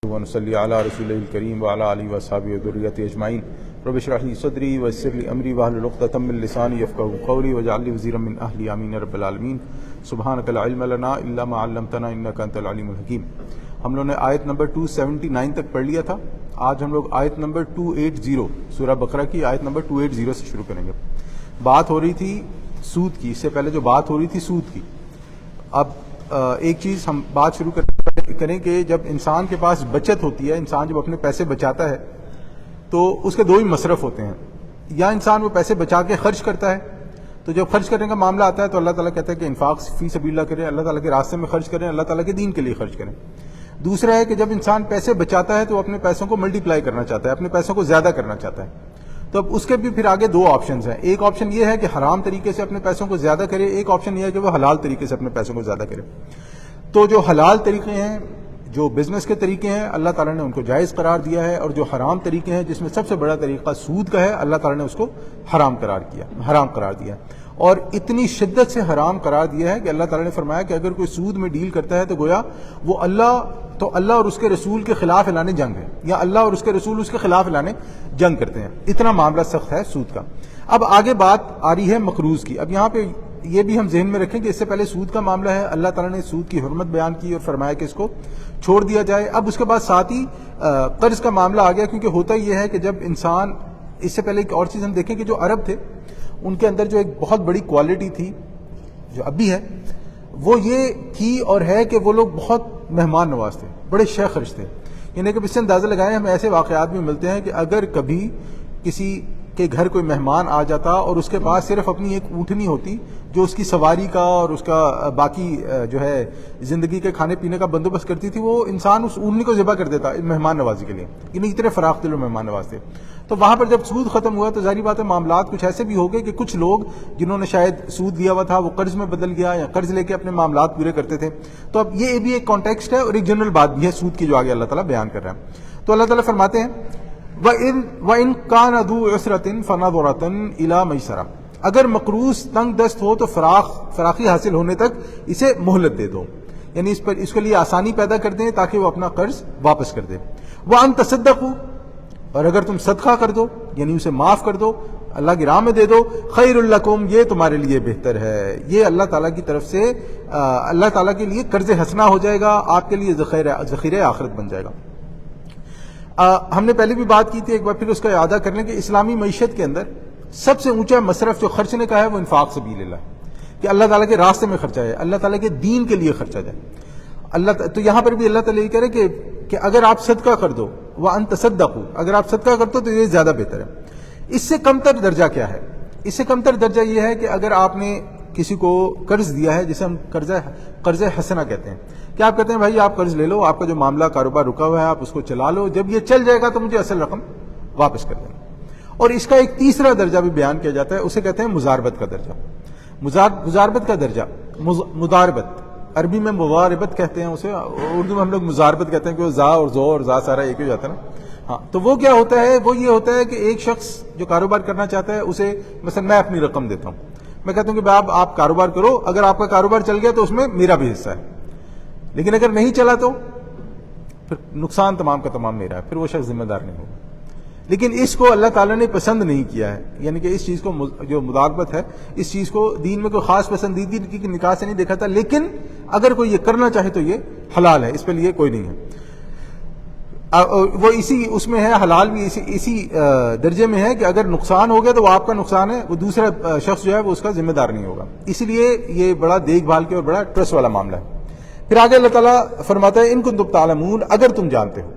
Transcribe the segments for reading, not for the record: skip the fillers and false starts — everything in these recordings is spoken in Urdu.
ونصلی علی رسول الکریم وعلی آلہ وصحبہ وذریتہ اجمعین رب اشرح لی صدری ویسر لی امری واحلل عقدۃ من لسانی یفقہوا قولی واجعل لی وزیرا من اہلی آمین رب العالمین سبحانک لا علم لنا الا ما علمتنا انک انت العلیم الحکیم۔ ہم لوگوں نے آیت نمبر 279 تک پڑھ لیا تھا۔ آج ہم لوگ آیت نمبر 280 سورہ بقرہ کی آیت نمبر 280 سے شروع کریں گے۔ بات ہو رہی تھی سود کی، اس سے پہلے جو بات ہو رہی تھی سود کی۔ اب ایک چیز ہم بات شروع کریں کہ جب انسان کے پاس بچت ہوتی ہے، انسان جب اپنے پیسے بچاتا ہے تو اس کے دو ہی مصرف ہوتے ہیں، یا انسان وہ پیسے بچا کے خرچ کرتا ہے، تو جب خرچ کرنے کا معاملہ آتا ہے تو اللہ تعالیٰ کہتا ہے کہ انفاق فی سبیل اللہ کریں، اللہ تعالیٰ کے راستے میں خرچ کریں، اللہ تعالیٰ کے دین کے لیے خرچ کریں۔ دوسرا ہے کہ جب انسان پیسے بچاتا ہے تو وہ اپنے پیسوں کو ملٹیپلائی کرنا چاہتا ہے، اپنے پیسوں کو زیادہ کرنا چاہتا ہے۔ تو اب اس کے بھی پھر آگے دو آپشنز ہیں۔ ایک آپشن یہ ہے کہ حرام طریقے سے اپنے پیسوں کو زیادہ کرے، ایک آپشن یہ ہے کہ وہ حلال طریقے سے اپنے پیسوں کو زیادہ کرے۔ تو جو حلال طریقے ہیں، جو بزنس کے طریقے ہیں، اللہ تعالیٰ نے ان کو جائز قرار دیا ہے، اور جو حرام طریقے ہیں جس میں سب سے بڑا طریقہ سود کا ہے، اللہ تعالیٰ نے اس کو حرام قرار دیا اور اتنی شدت سے حرام قرار دیا ہے کہ اللہ تعالیٰ نے فرمایا کہ اگر کوئی سود میں ڈیل کرتا ہے تو گویا وہ اللہ اور اس کے رسول کے خلاف اعلان جنگ ہے، یا اللہ اور اس کے رسول اس کے خلاف اعلان جنگ کرتے ہیں۔ اتنا معاملہ سخت ہے سود کا۔ اب آگے بات آ رہی ہے مقروض کی۔ اب یہاں پہ یہ بھی ہم ذہن میں رکھیں کہ اس سے پہلے سود کا معاملہ ہے، اللہ تعالیٰ نے سود کی حرمت بیان کی اور فرمایا کہ اس کو چھوڑ دیا جائے۔ اب اس کے بعد ساتھ ہی قرض کا معاملہ آ گیا، کیونکہ ہوتا یہ ہے کہ جب انسان، اس سے پہلے ایک اور چیز ہم دیکھیں کہ جو عرب تھے ان کے اندر جو ایک بہت بڑی کوالٹی تھی، جو اب بھی ہے، وہ یہ تھی اور ہے کہ وہ لوگ بہت مہمان نواز تھے، بڑے شہ خرچ تھے۔ یعنی کہ اس سے اندازہ لگائیں، ہمیں ایسے واقعات بھی ملتے ہیں کہ اگر کبھی کسی کے گھر کوئی مہمان آ جاتا اور اس کے پاس صرف اپنی ایک اونٹنی ہوتی جو اس کی سواری کا اور اس کا باقی جو ہے زندگی کے کھانے پینے کا بندوبست کرتی تھی، وہ انسان اس اونٹنی کو ذبح کر دیتا مہمان نوازی کے لیے۔ یعنی اتنے فراخ دل مہمان نواز تھے۔ تو وہاں پر جب سود ختم ہوا تو ظاہری بات ہے معاملات کچھ ایسے بھی ہو گئے کہ کچھ لوگ جنہوں نے شاید سود لیا ہوا تھا وہ قرض میں بدل گیا، یا قرض لے کے اپنے معاملات پورے کرتے تھے۔ تو اب یہ بھی ایک کانٹیکسٹ ہے اور ایک جنرل بات بھی ہے سود کی جو آگے اللہ تعالیٰ بیان کر رہا ہے۔ تو اللہ تعالیٰ فرماتے ہیں وَإِن كَانَ ذُو عُسْرَةٍ فَنَظْرَةٌ إِلَىٰ مَيْسَرَةٍ، اگر مقروض تنگ دست ہو تو فراخی حاصل ہونے تک اسے مہلت دے دو، یعنی اس کے لیے آسانی پیدا کر دیں تاکہ وہ اپنا قرض واپس کر دے۔ وَأَن تَصَدَّقُوا، اور اگر تم صدقہ کر دو یعنی اسے معاف کر دو، اللہ کی راہ میں دے دو، خیر لکم، یہ تمہارے لیے بہتر ہے، یہ اللہ تعالیٰ کی طرف سے اللہ تعالیٰ کے لیے قرض حسنہ ہو جائے گا، آپ کے لیے ذخیرہ آخرت بن جائے گا۔ ہم نے پہلے بھی بات کی تھی، ایک بار پھر اس کا اعادہ کر لیں کہ اسلامی معیشت کے اندر سب سے اونچا مصرف جو خرچنے کا ہے وہ انفاق سبیل اللہ، کہ اللہ تعالیٰ کے راستے میں خرچا جائے، اللہ تعالیٰ کے دین کے لیے خرچا جائے۔ تو یہاں پر بھی اللہ تعالیٰ یہ کہہ رہے کہ اگر آپ صدقہ کر دو، وَأَن تَصَدَّقُوا، اگر آپ صدقہ کرتے ہو تو یہ زیادہ بہتر ہے۔ اس سے کمتر درجہ کیا ہے؟ اس سے کمتر درجہ یہ ہے کہ اگر آپ نے کسی کو قرض دیا ہے، جسے ہم قرض حسنہ کہتے ہیں، کہ آپ کہتے ہیں بھائی آپ قرض لے لو، آپ کا جو معاملہ کاروبار رکا ہوا ہے آپ اس کو چلا لو، جب یہ چل جائے گا تو مجھے اصل رقم واپس کر دینا۔ اور اس کا ایک تیسرا درجہ بھی بیان کیا جاتا ہے، اسے کہتے ہیں مزاربت کا درجہ۔ مزاربت کا درجہ، مداربت، عربی میں مواربت کہتے ہیں اسے، اردو میں ہم لوگ مزاربت کہتے ہیں کہ وہ زا اور زو اور زا سارا ایک ہی ہو جاتا ہے نا۔ ہاں، تو وہ کیا ہوتا ہے؟ وہ یہ ہوتا ہے کہ ایک شخص جو کاروبار کرنا چاہتا ہے اسے مثلا میں اپنی رقم دیتا ہوں، میں کہتا ہوں کہ آپ کاروبار کرو، اگر آپ کا کاروبار چل گیا تو اس میں میرا بھی حصہ ہے، لیکن اگر نہیں چلا تو پھر نقصان تمام کا تمام میرا ہے، پھر وہ شخص ذمہ دار نہیں ہوگا۔ لیکن اس کو اللہ تعالیٰ نے پسند نہیں کیا ہے، یعنی کہ اس چیز کو جو مداربت ہے، اس چیز کو دین میں کوئی خاص پسندیدگی کی نکاح سے نہیں دیکھا تھا، لیکن اگر کوئی یہ کرنا چاہے تو یہ حلال ہے، اس پہ لیے کوئی نہیں ہے۔ وہ اس میں ہے، حلال بھی اسی درجے میں ہے کہ اگر نقصان ہو گیا تو وہ آپ کا نقصان ہے، وہ دوسرا شخص جو ہے وہ اس کا ذمہ دار نہیں ہوگا، اس لیے یہ بڑا دیکھ بھال کے اور بڑا ٹرسٹ والا معاملہ ہے۔ پھر آگے اللہ تعالیٰ فرماتا ہے ان کنتم تعلمون، اگر تم جانتے ہو،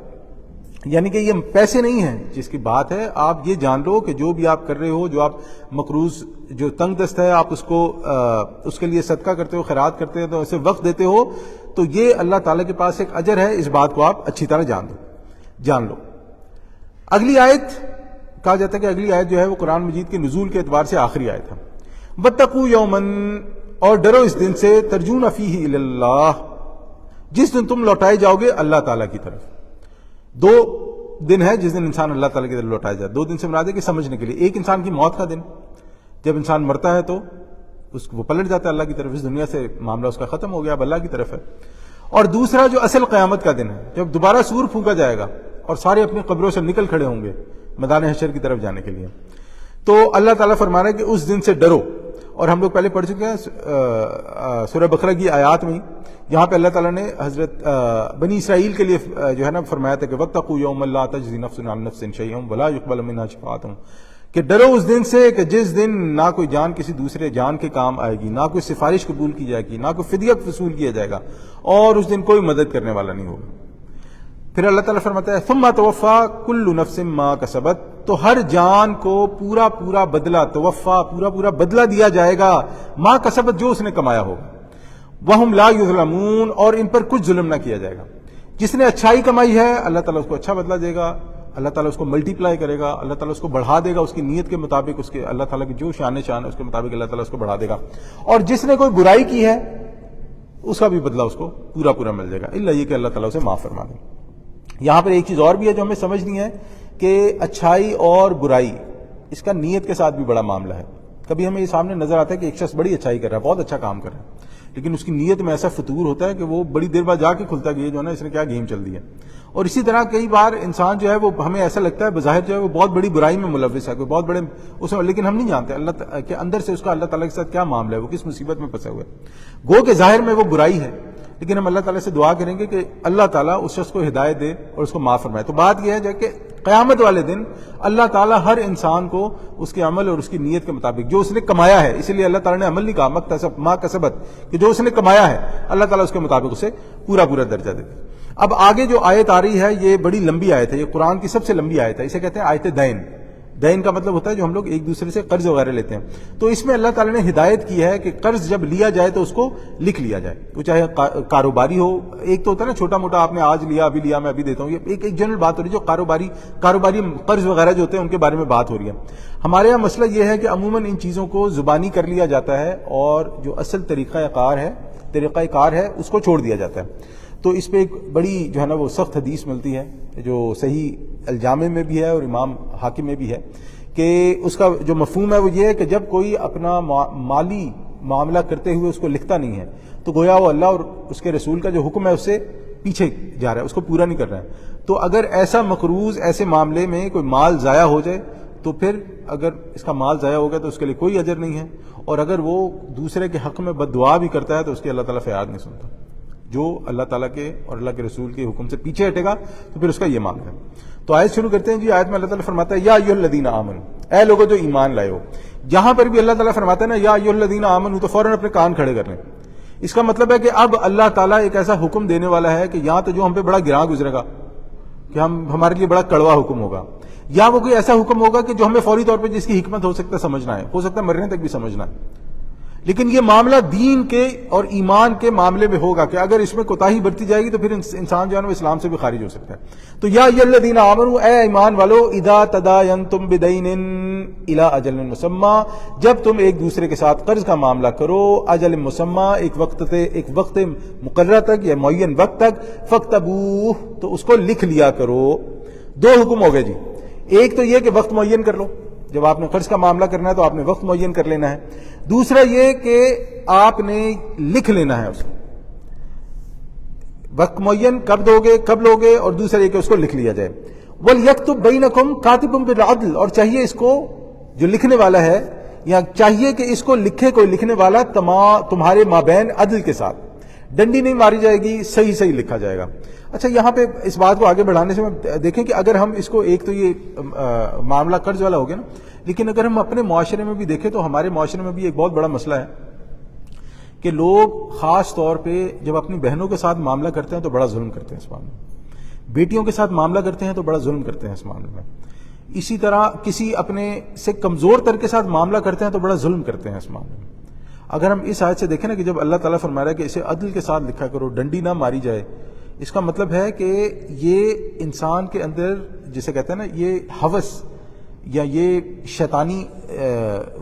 یعنی کہ یہ پیسے نہیں ہیں جس کی بات ہے، آپ یہ جان لو کہ جو بھی آپ کر رہے ہو، جو آپ مقروض جو تنگ دست ہے آپ اس کے لیے صدقہ کرتے ہو، خیرات کرتے ہو، تو اسے وقت دیتے ہو، تو یہ اللہ تعالیٰ کے پاس ایک اجر ہے، اس بات کو آپ اچھی طرح جان لو۔ اگلی آیت کہا جاتا ہے کہ اگلی آیت جو ہے وہ قرآن مجید کے نزول کے اعتبار سے آخری آیت ہے۔ وَاتَّقُوا يَوْمًا، اور ڈرو اس دن سے، ترجون فیہ الی اللہ، جس دن تم لوٹائے جاؤ گے اللہ تعالیٰ کی طرف۔ دو دن ہے جس دن انسان اللہ تعالیٰ کی طرف لوٹایا جائے، دو دن سے مراد ہے کہ سمجھنے کے لیے، ایک انسان کی موت کا دن، جب انسان مرتا ہے تو وہ پلٹ جاتا ہے اللہ کی طرف، اس دنیا سے معاملہ اس کا ختم ہو گیا، اب اللہ کی طرف ہے۔ اور دوسرا جو اصل قیامت کا دن ہے، جب دوبارہ سور پھونکا جائے گا اور سارے اپنی قبروں سے نکل کھڑے ہوں گے میدان حشر کی طرف جانے کے لیے، تو اللہ تعالیٰ فرما رہا ہے کہ اس دن سے ڈرو. اور ہم لوگ پہلے پڑھ چکے ہیں سورہ بقرہ کی آیات میں، یہاں پہ اللہ تعالیٰ نے حضرت بنی اسرائیل کے لیے جو ہے نا فرمایا تھا کہ واتقوا یوما لا تجزی نفس عن نفس شیئا ولا یقبل منها شفاعۃ، کہ ڈرو اس دن سے کہ جس دن نہ کوئی جان کسی دوسرے جان کے کام آئے گی، نہ کوئی سفارش قبول کی جائے گی، نہ کوئی فدیہ وصول کیا جائے گا، اور اس دن کوئی مدد کرنے والا نہیں ہوگا. پھر اللہ تعالیٰ فرماتا ہے ثم توفی کل نفس ما کسبت، تو ہر جان کو پورا پورا بدلہ، توفا پورا پورا بدلہ دیا جائے گا، ما کسبت جو اس نے کمایا ہوگا، وہم لا یظلمون، اور ان پر کچھ ظلم نہ کیا جائے گا. جس نے اچھائی کمائی ہے اللہ تعالیٰ اس کو اچھا بدلہ دے گا، اللہ تعالیٰ اس کو ملٹی پلائی کرے گا، اللہ تعالیٰ اس کو بڑھا دے گا اس کی نیت کے مطابق، اس کے اللہ تعالیٰ کی جو شان ہے اس کے مطابق اللہ تعالیٰ اس کو بڑھا دے گا. اور جس نے کوئی برائی کی ہے اس کا بھی بدلہ اس کو پورا پورا مل جائے گا، الا یہ کہ اللہ تعالیٰ اسے معاف فرما دے. یہاں پر ایک چیز اور بھی ہے جو ہمیں سمجھنی ہے کہ اچھائی اور برائی اس کا نیت کے ساتھ بھی بڑا معاملہ ہے. کبھی ہمیں یہ سامنے نظر آتا ہے کہ ایک شخص بڑی اچھائی کر رہا ہے، بہت اچھا کام کر رہا ہے، لیکن اس کی نیت میں ایسا فطور ہوتا ہے کہ وہ بڑی دیر بعد جا کے کھلتا کہ یہ جو ہے نا اس نے کیا گیم چل دی ہے. اور اسی طرح کئی بار انسان جو ہے وہ ہمیں ایسا لگتا ہے بظاہر جو ہے وہ بہت بڑی برائی میں ملوث ہے، کوئی بہت بڑے اس میں، لیکن ہم نہیں جانتے اللہ کہ اندر سے اس کا اللہ تعالیٰ کے ساتھ کیا معاملہ ہے، وہ کس مصیبت میں پھنسا ہوا ہے. گو کہ ظاہر میں وہ برائی ہے، لیکن ہم اللہ تعالیٰ سے دعا کریں گے کہ اللہ تعالیٰ اس شخص کو ہدایت دے اور اس کو معاف فرمائے. تو بات یہ ہے کہ قیامت والے دن اللہ تعالیٰ ہر انسان کو اس کے عمل اور اس کی نیت کے مطابق جو اس نے کمایا ہے، اسی لیے اللہ تعالیٰ نے عمل نہیں کہا ما کسبت، کہ جو اس نے کمایا ہے اللہ تعالیٰ اس کے مطابق اسے پورا پورا درجہ دے. اب آگے جو آیت آ رہی ہے یہ بڑی لمبی آیت ہے، یہ قرآن کی سب سے لمبی آیت ہے، اسے کہتے ہیں آیت دین. دین کا مطلب ہوتا ہے جو ہم لوگ ایک دوسرے سے قرض وغیرہ لیتے ہیں. تو اس میں اللہ تعالیٰ نے ہدایت کی ہے کہ قرض جب لیا جائے تو اس کو لکھ لیا جائے، وہ چاہے کاروباری ہو، ایک تو ہوتا ہے نا چھوٹا موٹا آپ نے آج لیا ابھی لیا میں ابھی دیتا ہوں، یہ ایک جنرل بات ہو رہی ہے. جو کاروباری قرض وغیرہ جو ہوتے ہیں ان کے بارے میں بات ہو رہی ہے. ہمارے یہاں مسئلہ یہ ہے کہ عموماً ان چیزوں کو زبانی کر لیا جاتا ہے اور جو اصل طریقہ کار ہے اس کو چھوڑ دیا جاتا ہے. تو اس پہ ایک بڑی جو ہے نا وہ سخت حدیث ملتی ہے جو صحیح الجامع میں بھی ہے اور امام حاکم میں بھی ہے، کہ اس کا جو مفہوم ہے وہ یہ ہے کہ جب کوئی اپنا مالی معاملہ کرتے ہوئے اس کو لکھتا نہیں ہے تو گویا وہ اللہ اور اس کے رسول کا جو حکم ہے اس سے پیچھے جا رہا ہے، اس کو پورا نہیں کر رہا ہے. تو اگر ایسا مقروض ایسے معاملے میں کوئی مال ضائع ہو جائے تو پھر اگر اس کا مال ضائع ہو گیا تو اس کے لیے کوئی اجر نہیں ہے، اور اگر وہ دوسرے کے حق میں بد دعا بھی کرتا ہے تو اس کی اللہ تعالیٰ فریاد نہیں سنتا. جو اللہ تعالیٰ کے اور اللہ کے رسول کے حکم سے پیچھے ہٹے گا تو پھر اس کا یہ معاملہ ہے. تو آیت شروع کرتے ہیں جی. آیت میں اللہ تعالیٰ فرماتا ہے یا ایھا الذین آمنوا، اے لوگوں جو ایمان لائے ہو. یہاں پر بھی اللہ تعالیٰ فرماتا ہے نا یا ایھا الذین آمنوا، تو فوراً اپنے کان کھڑے کر لیں. اس کا مطلب ہے کہ اب اللہ تعالیٰ ایک ایسا حکم دینے والا ہے کہ یہاں تو جو ہم پہ بڑا گراں گزرے گا، کہ ہمارے لیے بڑا کڑوا حکم ہوگا، یا وہ کوئی ایسا حکم ہوگا کہ جو ہمیں فوری طور پہ جس کی حکمت ہو سکتا ہے سمجھنا ہے، ہو سکتا ہے مرنے تک بھی سمجھنا ہے. لیکن یہ معاملہ دین کے اور ایمان کے معاملے میں ہوگا کہ اگر اس میں کوتاہی برتی جائے گی تو پھر انسان جو ہے نا اسلام سے بھی خارج ہو سکتا ہے. تو یا ایھا الذین آمنوا، اے ایمان والو، اذا تداینتم بدین الی اجل مسمی، جب تم ایک دوسرے کے ساتھ قرض کا معاملہ کرو اجل مسمی، ایک وقت مقررہ تک یا معین وقت تک، فاکتبوہ، تو اس کو لکھ لیا کرو. دو حکم ہو گئے جی. ایک تو یہ کہ وقت معین کر لو، جب آپ نے قرض کا معاملہ کرنا ہے تو آپ نے وقت معین کر لینا ہے. دوسرا یہ کہ آپ نے لکھ لینا ہے اس کو، وقت معین کب دو گے کب لوگے، اور دوسرا یہ کہ اس کو لکھ لیا جائے. وَلْيَكْتُبْ بَيْنَكُمْ كَاتِبٌ بِالْعَدْلِ، اور چاہیے اس کو جو لکھنے والا ہے یا چاہیے کہ اس کو لکھے کوئی لکھنے والا تمہارے مابین عدل کے ساتھ، ڈنڈی نہیں ماری جائے گی، صحیح لکھا جائے گا. اچھا یہاں پہ اس بات کو آگے بڑھانے سے دیکھیں کہ اگر ہم اس کو ایک تو یہ معاملہ قرض والا ہو گیا نا، لیکن اگر ہم اپنے معاشرے میں بھی دیکھیں تو ہمارے معاشرے میں بھی ایک بہت بڑا مسئلہ ہے کہ لوگ خاص طور پہ جب اپنی بہنوں کے ساتھ معاملہ کرتے ہیں تو بڑا ظلم کرتے ہیں اس معاملے میں، بیٹیوں کے ساتھ معاملہ کرتے ہیں تو بڑا ظلم کرتے ہیں اس معاملے میں. اسی طرح کسی اپنے سے کمزور تر کے ساتھ معاملہ کرتے ہیں تو بڑا ظلم کرتے ہیں اس معاملے میں. اگر ہم اس آیت سے دیکھیں نا کہ جب اللہ تعالیٰ فرما رہا ہے کہ اسے عدل کے ساتھ لکھا کرو، ڈنڈی نہ ماری جائے، اس کا مطلب ہے کہ یہ انسان کے اندر جسے کہتے ہیں نا یہ ہوس یا یہ شیطانی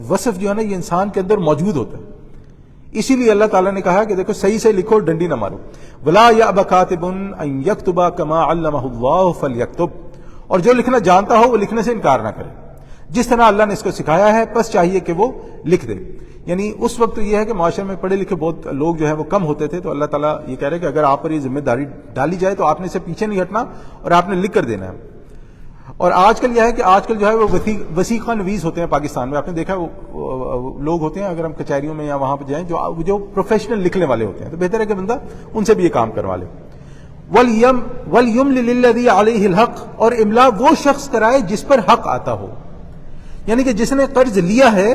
وصف جو ہے نا یہ انسان کے اندر موجود ہوتا ہے. اسی لیے اللہ تعالیٰ نے کہا کہ دیکھو صحیح سے لکھو، ڈنڈی نہ مارو. وَلَا يَأْبَ كَاتِبٌ أَن يَكْتُبَ كَمَا عَلَّمَهُ اللَّهُ فَلْيَكْتُبْ، اور جو لکھنا جانتا ہو وہ لکھنے سے انکار نہ کرے. جس طرح اللہ نے اس کو سکھایا ہے، بس چاہیے کہ وہ لکھ دے. یعنی اس وقت تو یہ ہے کہ معاشرے میں پڑھے لکھے بہت لوگ جو ہے وہ کم ہوتے تھے، تو اللہ تعالیٰ یہ کہہ رہے کہ اگر آپ پر یہ ذمہ داری ڈالی جائے تو آپ نے اسے پیچھے نہیں ہٹنا اور آپ نے لکھ کر دینا ہے. اور آج کل یہ ہے کہ آج کل جو ہے وہ وثیقہ نویس ہوتے ہیں پاکستان میں. آپ نے دیکھا وہ لوگ ہوتے ہیں، اگر ہم کچہریوں میں یا وہاں پہ جائیں، جو پروفیشنل لکھنے والے ہوتے ہیں، تو بہتر ہے کہ بندہ ان سے بھی یہ کام کروا لے. وَلْيُمْلِلِ الَّذِي عَلَيْهِ الْحَقُّ، اور املا وہ شخص کرائے جس پر حق آتا ہو، یعنی کہ جس نے قرض لیا ہے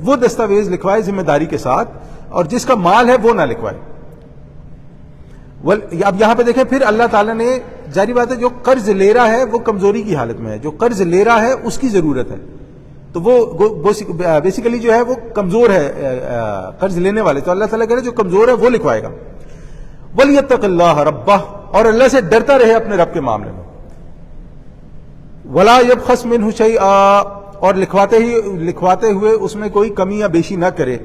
وہ دستاویز لکھوائے ذمہ داری کے ساتھ، اور جس کا مال ہے وہ نہ لکھوائے. اب یہاں پہ دیکھیں پھر اللہ تعالیٰ نے، ظاہری بات ہے جو قرض لے رہا ہے وہ کمزوری کی حالت میں ہے، جو قرض لے رہا ہے اس کی ضرورت ہے، تو وہ بیسیکلی جو ہے وہ کمزور ہے قرض لینے والے، تو اللہ تعالیٰ کہہ رہے جو کمزور ہے وہ لکھوائے گا. وَلْيَتَّقِ اللَّهَ رَبَّهُ، اور اللہ سے ڈرتا رہے اپنے رب کے معاملے میں. وَلَا يَبْخَسْ مِنْهُ شَيْئًا، اور لکھواتے ہوئے اس میں کوئی کمی یا بیشی نہ کرے.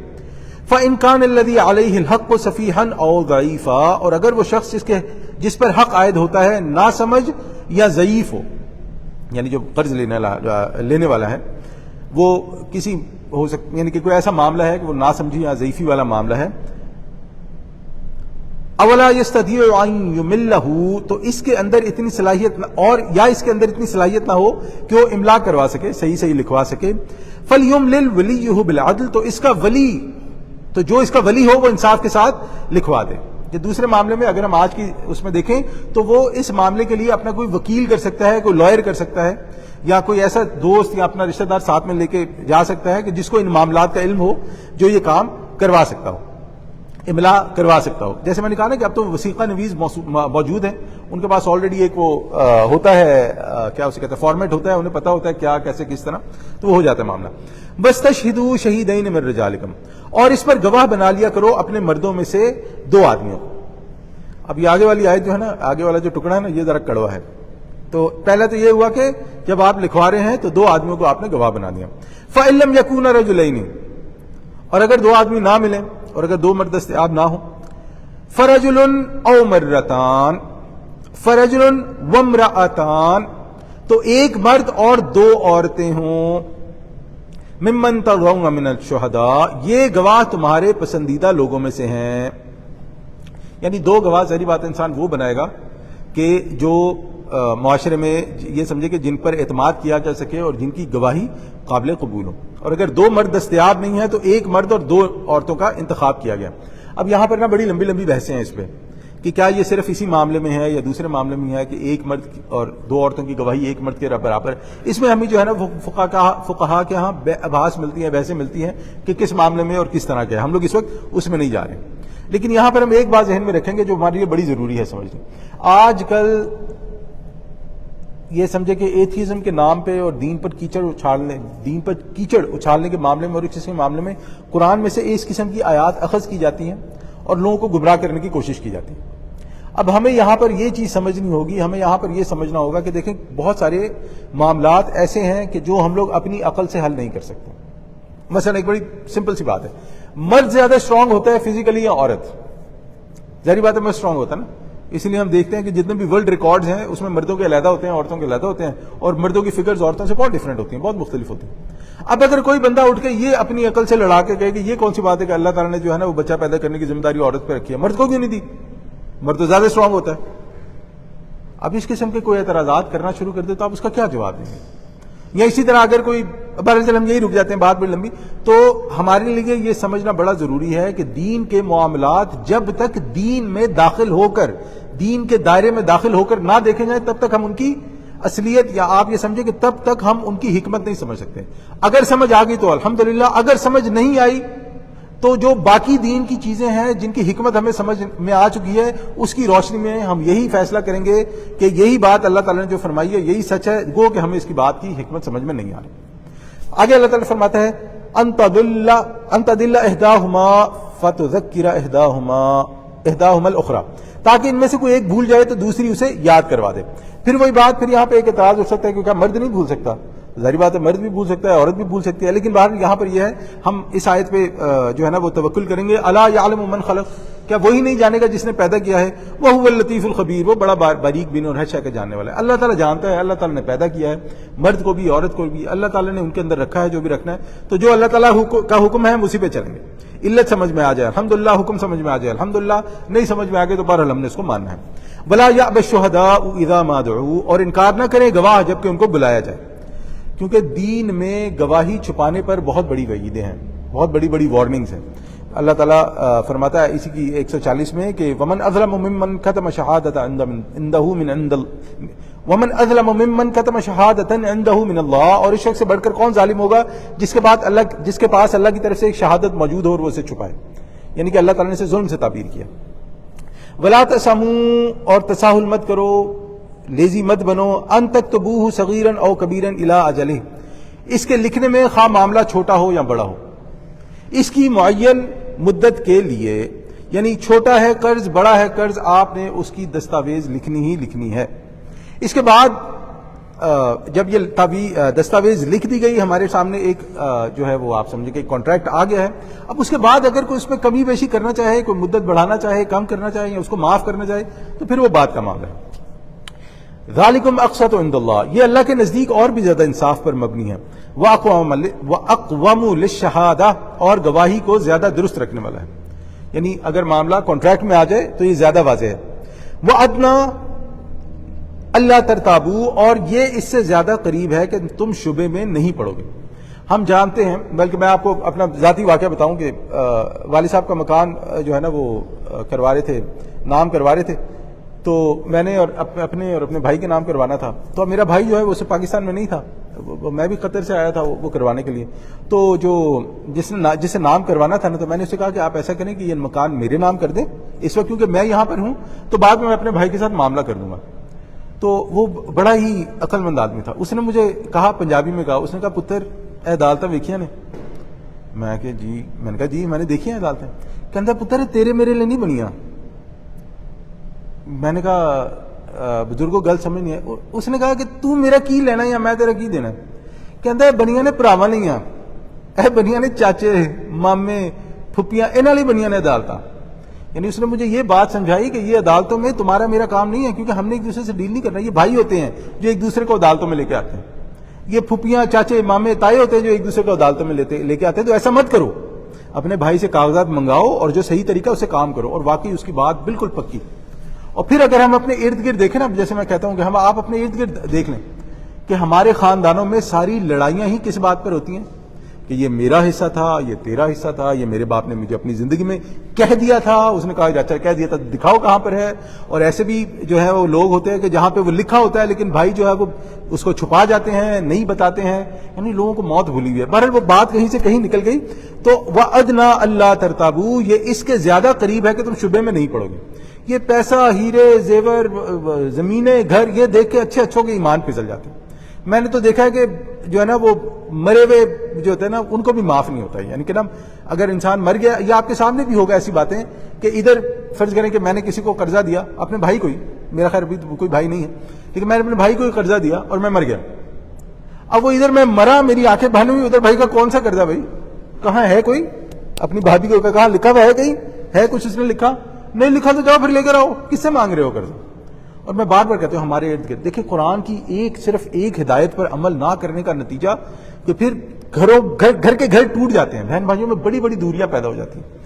فَإِنْ كَانَ الَّذِي عَلَيْهِ الْحَقُّ سَفِيهًا أَوْ ضَعِيفًا، اور اگر وہ شخص جس پر حق عائد ہوتا ہے ناسمجھ یا ضعیف ہو، یعنی جو قرض لینے والا ہے وہ کسی ہو سکتا، یعنی کہ کوئی ایسا معاملہ ہے کہ وہ ناسمجھی یا ضعیفی والا معاملہ ہے. اولا يستطيع ان يملہ، تو اس کے اندر اتنی صلاحیت اور یا اس کے اندر اتنی صلاحیت نہ ہو کہ وہ املا کروا سکے، صحیح لکھوا سکے. فَلْيُمْلِلْ وَلِيُّهُ بِالْعَدْلِ، تو اس کا ولی، تو جو اس کا ولی ہو وہ انصاف کے ساتھ لکھوا دے. کہ دوسرے معاملے میں اگر ہم آج کی اس میں دیکھیں تو وہ اس معاملے کے لیے اپنا کوئی وکیل کر سکتا ہے، کوئی لائر کر سکتا ہے، یا کوئی ایسا دوست یا اپنا رشتہ دار ساتھ میں لے کے جا سکتا ہے کہ جس کو ان معاملات کا علم ہو، جو یہ کام کروا سکتا ہو، املا کروا سکتا ہو. جیسے میں نے کہا نا کہ اب تو وثیقہ نویس موجود ہیں، ان کے پاس آلریڈی ایک وہ ہوتا ہے، کیا اسے کہتے ہیں، فارمیٹ ہوتا ہے، انہیں پتا ہوتا ہے کیا کیسے کس طرح، تو وہ ہو جاتا ہے معاملہ. وَاسْتَشْهِدُوا شَهِيدَيْنِ مِن رِجَالِكُمْ، اور اس پر گواہ بنا لیا کرو اپنے مردوں میں سے 2 آدمیوں. اب یہ آگے والی آیت جو ہے نا، آگے والا جو ٹکڑا ہے نا، یہ ذرا کڑوا ہے. تو پہلا تو یہ ہوا کہ جب آپ لکھوا رہے ہیں تو 2 آدمیوں کو آپ نے گواہ بنا دیا. فَإِن لَّمْ يَكُونَا رَجُلَيْنِ، اور اگر 2 آدمی نہ ملیں اور اگر 2 مرد دستیاب نہ ہوں، فَرَجُلٌ أَوْ مَرَّتَانِ، فَرَجُلٌ وَامْرَأَتَانِ، تو 1 مرد اور 2 عورتیں ہوں. ممن ترضون من الشہداء، یہ گواہ تمہارے پسندیدہ لوگوں میں سے ہیں. یعنی 2 گواہ ظاہری بات انسان وہ بنائے گا کہ جو معاشرے میں یہ سمجھے کہ جن پر اعتماد کیا جا سکے اور جن کی گواہی قابل قبول ہو. اور اگر 2 مرد دستیاب نہیں ہیں تو 1 مرد اور 2 عورتوں کا انتخاب کیا گیا. اب یہاں پر نا بڑی لمبی لمبی بحثیں ہیں اس پہ کہ کیا یہ صرف اسی معاملے میں ہے یا دوسرے معاملے میں ہے کہ 1 مرد اور 2 عورتوں کی گواہی 1 مرد کے برابر. اس میں ہمیں جو ہے نا فقہا کے ہاں بحث ملتی ہیں، بحثیں ملتی ہیں کہ کس معاملے میں اور کس طرح کے. ہم لوگ اس وقت اس میں نہیں جا رہے، لیکن یہاں پر ہم ایک بات ذہن میں رکھیں گے جو ہمارے لیے بڑی ضروری ہے سمجھنا. آج کل یہ سمجھے کہ ایتھیزم کے نام پہ اور دین پر کیچڑ اچھالنے کے معاملے میں اور کسی معاملے میں قرآن میں سے اس قسم کی آیات اخذ کی جاتی ہیں اور لوگوں کو گمراہ کرنے کی کوشش کی جاتی ہے. اب ہمیں یہاں پر یہ چیز سمجھنی ہوگی، ہمیں یہاں پر یہ سمجھنا ہوگا کہ دیکھیں بہت سارے معاملات ایسے ہیں کہ جو ہم لوگ اپنی عقل سے حل نہیں کر سکتے. مثلا ایک بڑی سمپل سی بات ہے، مرد زیادہ اسٹرانگ ہوتا ہے فزیکلی یا عورت؟ ظاہری بات ہے مرد اسٹرانگ ہوتا ہے نا. اس لیے ہم دیکھتے ہیں کہ جتنے بھی ورلڈ ریکارڈز ہیں اس میں مردوں کے علیحدہ ہوتے ہیں، عورتوں کے علیحدہ ہوتے ہیں، اور مردوں کی فگرز عورتوں سے بہت ڈفرینٹ ہوتی ہیں، بہت مختلف ہوتی ہیں. اب اگر کوئی بندہ اٹھ کے یہ اپنی عقل سے لڑا کے کہے کہ یہ کون سی بات ہے کہ اللہ تعالیٰ نے جو ہے نا وہ بچہ پیدا کرنے کی ذمہ داری عورت پہ رکھی ہے، مرد کو کیوں نہیں دی؟ مرد تو زیادہ اسٹرانگ ہوتا ہے. اب اس قسم کے کوئی اعتراضات کرنا شروع کر دے تو آپ اس کا کیا جواب دیں گے؟ یا اسی طرح اگر کوئی، بہرحال ہم یہی رک جاتے ہیں، بات بڑی لمبی. تو ہمارے لیے یہ سمجھنا بڑا ضروری ہے کہ دین کے معاملات جب تک دین میں داخل ہو کر، دین کے دائرے میں داخل ہو کر نہ دیکھے جائیں تب تک ہم ان کی اصلیت، یا آپ یہ سمجھیں کہ تب تک ہم ان کی حکمت نہیں سمجھ سکتے. اگر سمجھ آ گئی تو الحمدللہ، اگر سمجھ نہیں آئی تو جو باقی دین کی چیزیں ہیں جن کی حکمت ہمیں سمجھ میں آ چکی ہے اس کی روشنی میں ہم یہی فیصلہ کریں گے کہ یہی بات اللہ تعالیٰ نے جو فرمائی ہے یہی سچ ہے، گو کہ ہمیں اس کی بات کی حکمت سمجھ میں نہیں آ رہی. آگے اللہ تعالیٰ فرماتا ہے ان تضل احداہما فتذکر احداہما الاخری، تاکہ ان میں سے کوئی ایک بھول جائے تو دوسری اسے یاد کروا دے. پھر وہی بات، پھر یہاں پہ ایک اعتراض ہو سکتا ہے کہ کیا مرد نہیں بھول سکتا؟ ظاہری بات ہے مرد بھی بھول سکتا ہے، عورت بھی بھول سکتی ہے، لیکن بہرحال یہاں پر یہ ہے ہم اس آیت پہ جو ہے نا وہ توکل کریں گے. الا یعلم من خلق، کیا وہی نہیں جانے گا جس نے پیدا کیا ہے؟ وَهُوَ اللطیف الخبیر، وہ بڑا باریک بین اور ہر شے کا جاننے والا ہے۔ اللہ تعالیٰ جانتا ہے، اللہ تعالیٰ نے پیدا کیا ہے مرد کو بھی عورت کو بھی، اللہ تعالیٰ نے ان کے اندر رکھا ہے جو بھی رکھنا ہے، تو جو اللہ تعالیٰ کا حکم ہے ہم اسی پہ چلیں گے۔ علت سمجھ میں آ جائے الحمدللہ، حکم سمجھ میں آ جائے الحمدللہ، نہیں سمجھ میں آ گئے تو بہرحال ہم نے اس کو ماننا ہے۔ وَلَا يَأْبَ الشُّهَدَاءُ إِذَا مَا دُعُوا، اور انکار نہ کریں گواہ جبکہ ان کو بلایا جائے، کیونکہ دین میں گواہی چھپانے پر بہت بڑی وعیدیں ہیں، بہت بڑی بڑی وارننگز ہیں۔ اللہ تعالیٰ فرماتا ہے اسی کی 140 میں کہ وَمَنْ أَظْلَمُ مِمَّنْ كَتَمَ شَهَادَةً عِندَهُ مِنْ عِندِ وَمَنْ أَظْلَمُ مِمَّنْ كَتَمَ شَهَادَةً عِندَهُ مِنَ اللَّهِ، اور اس شخص سے بڑھ کر کون ظالم ہوگا جس کے پاس اللہ کی طرف سے ایک شہادت موجود ہو اور وہ اسے چھپائے، یعنی کہ اللہ تعالیٰ نے اسے ظلم سے تعبیر کیا۔ وَلَا تَسَمُوا، اور تساہل مت کرو، لیزی مت بنو، أَن تَكْتُبُوهُ صَغِيرًا أَوْ كَبِيرًا إِلَىٰ أَجَلِهِ، اس کے لکھنے میں خواہ معاملہ چھوٹا ہو یا بڑا ہو، اس کی معین مدت کے لیے، یعنی چھوٹا ہے قرض بڑا ہے قرض، آپ نے اس کی دستاویز لکھنی ہی لکھنی ہے۔ اس کے بعد جب یہ دستاویز لکھ دی گئی ہمارے سامنے ایک جو ہے وہ آپ سمجھے کہ کانٹریکٹ آ گیا ہے، اب اس کے بعد اگر کوئی اس میں کمی بیشی کرنا چاہے، کوئی مدت بڑھانا چاہے، کم کرنا چاہے یا اس کو معاف کرنا چاہے تو پھر وہ بات کا معاملہ ہے۔ ذالکم اقسط عند اللہ، یہ اللہ کے نزدیک اور بھی زیادہ انصاف پر مبنی ہے۔ وَأَقْوَمُ لِلشَّهَادَةِ، اور گواہی کو زیادہ درست رکھنے والا ہے، یعنی اگر معاملہ کانٹریکٹ میں آ جائے تو یہ زیادہ واضح ہے۔ وَأَدْنَىٰ أَلَّا تَرْتَابُوا، اور یہ اس سے زیادہ قریب ہے کہ تم شبے میں نہیں پڑو گے۔ ہم جانتے ہیں، بلکہ میں آپ کو اپنا ذاتی واقعہ بتاؤں کہ والد صاحب کا مکان جو ہے نا وہ کروا رہے تھے، نام کروا رہے تھے، تو میں نے اور اپنے بھائی کے نام کروانا تھا، تو میرا بھائی جو ہے وہ پاکستان میں نہیں تھا، میں بھی قطر سے آیا تھا وہ کروانے کے لیے، تو جسے نام کروانا تھا نا، تو میں نے اسے کہا کہ آپ ایسا کریں کہ یہ مکان میرے نام کر دیں اس وقت، کیونکہ میں یہاں پر ہوں، تو بعد میں اپنے بھائی کے ساتھ معاملہ کر دوں گا۔ تو وہ بڑا ہی عقل مند آدمی تھا، اس نے مجھے کہا، پنجابی میں کہا، اس نے کہا پتر اے عدالتاں ویکھیاں نے؟ میں نے کہا جی میں نے دیکھی ہیں عدالتیں۔ کہتا پتر تیرے میرے لیے نہیں بنیاں۔ میں نے کہا بزرگوں گل سمجھ نہیں ہے۔ اس نے کہا کہ تو میرا کی لینا یا میں تیرا کی دینا؟ کہتا ہے بنیاں نے پراواں نہیں ہیں، اے بنیاں نے چاچے مامے پھپھیاں انہاں لئی بنیاں نے عدالتاں۔ یعنی اس نے مجھے یہ بات سمجھائی کہ یہ عدالتوں میں تمہارا میرا کام نہیں ہے، کیونکہ ہم نے ایک دوسرے سے ڈیل نہیں کرنا، یہ بھائی ہوتے ہیں جو ایک دوسرے کو عدالتوں میں لے کے آتے ہیں، یہ پھپھیاں چاچے مامے تائے ہوتے ہیں جو ایک دوسرے کو عدالتوں میں لے کے آتے ہیں۔ تو ایسا مت کرو، اپنے بھائی سے کاغذات منگاؤ اور جو صحیح طریقہ اسے کام کرو، اور واقعی اس کی بات بالکل پکی۔ اور پھر اگر ہم اپنے ارد گرد دیکھیں نا، جیسے میں کہتا ہوں کہ آپ اپنے ارد گرد دیکھ لیں کہ ہمارے خاندانوں میں ساری لڑائیاں ہی کس بات پر ہوتی ہیں کہ یہ میرا حصہ تھا، یہ تیرا حصہ تھا، یہ میرے باپ نے مجھے اپنی زندگی میں کہہ دیا تھا، اس نے کہا اچھا کہہ دیا تھا دکھاؤ کہاں پر ہے۔ اور ایسے بھی جو ہے وہ لوگ ہوتے ہیں کہ جہاں پہ وہ لکھا ہوتا ہے لیکن بھائی جو ہے وہ اس کو چھپا جاتے ہیں، نہیں بتاتے ہیں، یعنی لوگوں کو موت بھولی ہوئی ہے۔ بہرحال وہ بات کہیں سے کہیں نکل گئی۔ تو وَأَدْنَىٰ أَلَّا تَرْتَابُوا، یہ اس کے زیادہ قریب ہے کہ تم شبے میں نہیں پڑو گے۔ یہ پیسہ، ہیرے زیور، زمینیں، گھر، یہ دیکھ کے اچھوں کے ایمان پھسل جاتے ہیں۔ میں نے تو دیکھا ہے کہ جو ہے نا وہ مرے ہوئے جو ہوتے ہیں نا ان کو بھی معاف نہیں ہوتا ہے، یعنی کہ نا اگر انسان مر گیا، یا آپ کے سامنے بھی ہوگا ایسی باتیں کہ ادھر فرض کریں کہ میں نے کسی کو قرضہ دیا، اپنے بھائی کو ہی، میرا خیر ابھی کوئی بھائی نہیں ہے لیکن میں نے اپنے بھائی کو ہی قرضہ دیا اور میں مر گیا۔ اب وہ ادھر میں مرا، میری آنکھیں بھانے ہوئی، ادھر بھائی کا کون سا قرضہ؟ بھائی کہاں ہے کوئی؟ اپنی بھابھی کو کہاں لکھا ہوا ہے؟ کہیں ہے کچھ اس نے لکھا؟ نہیں لکھا تو جاؤ پھر لے کر آؤ، کس سے مانگ رہے ہو قرضہ؟ اور میں بار بار کہتا ہوں ہمارے ارد گرد دیکھیں قرآن کی صرف ایک ہدایت پر عمل نہ کرنے کا نتیجہ کہ پھر گھر کے گھر ٹوٹ جاتے ہیں، بہن بھائیوں میں بڑی بڑی دوریاں پیدا ہو جاتی ہیں۔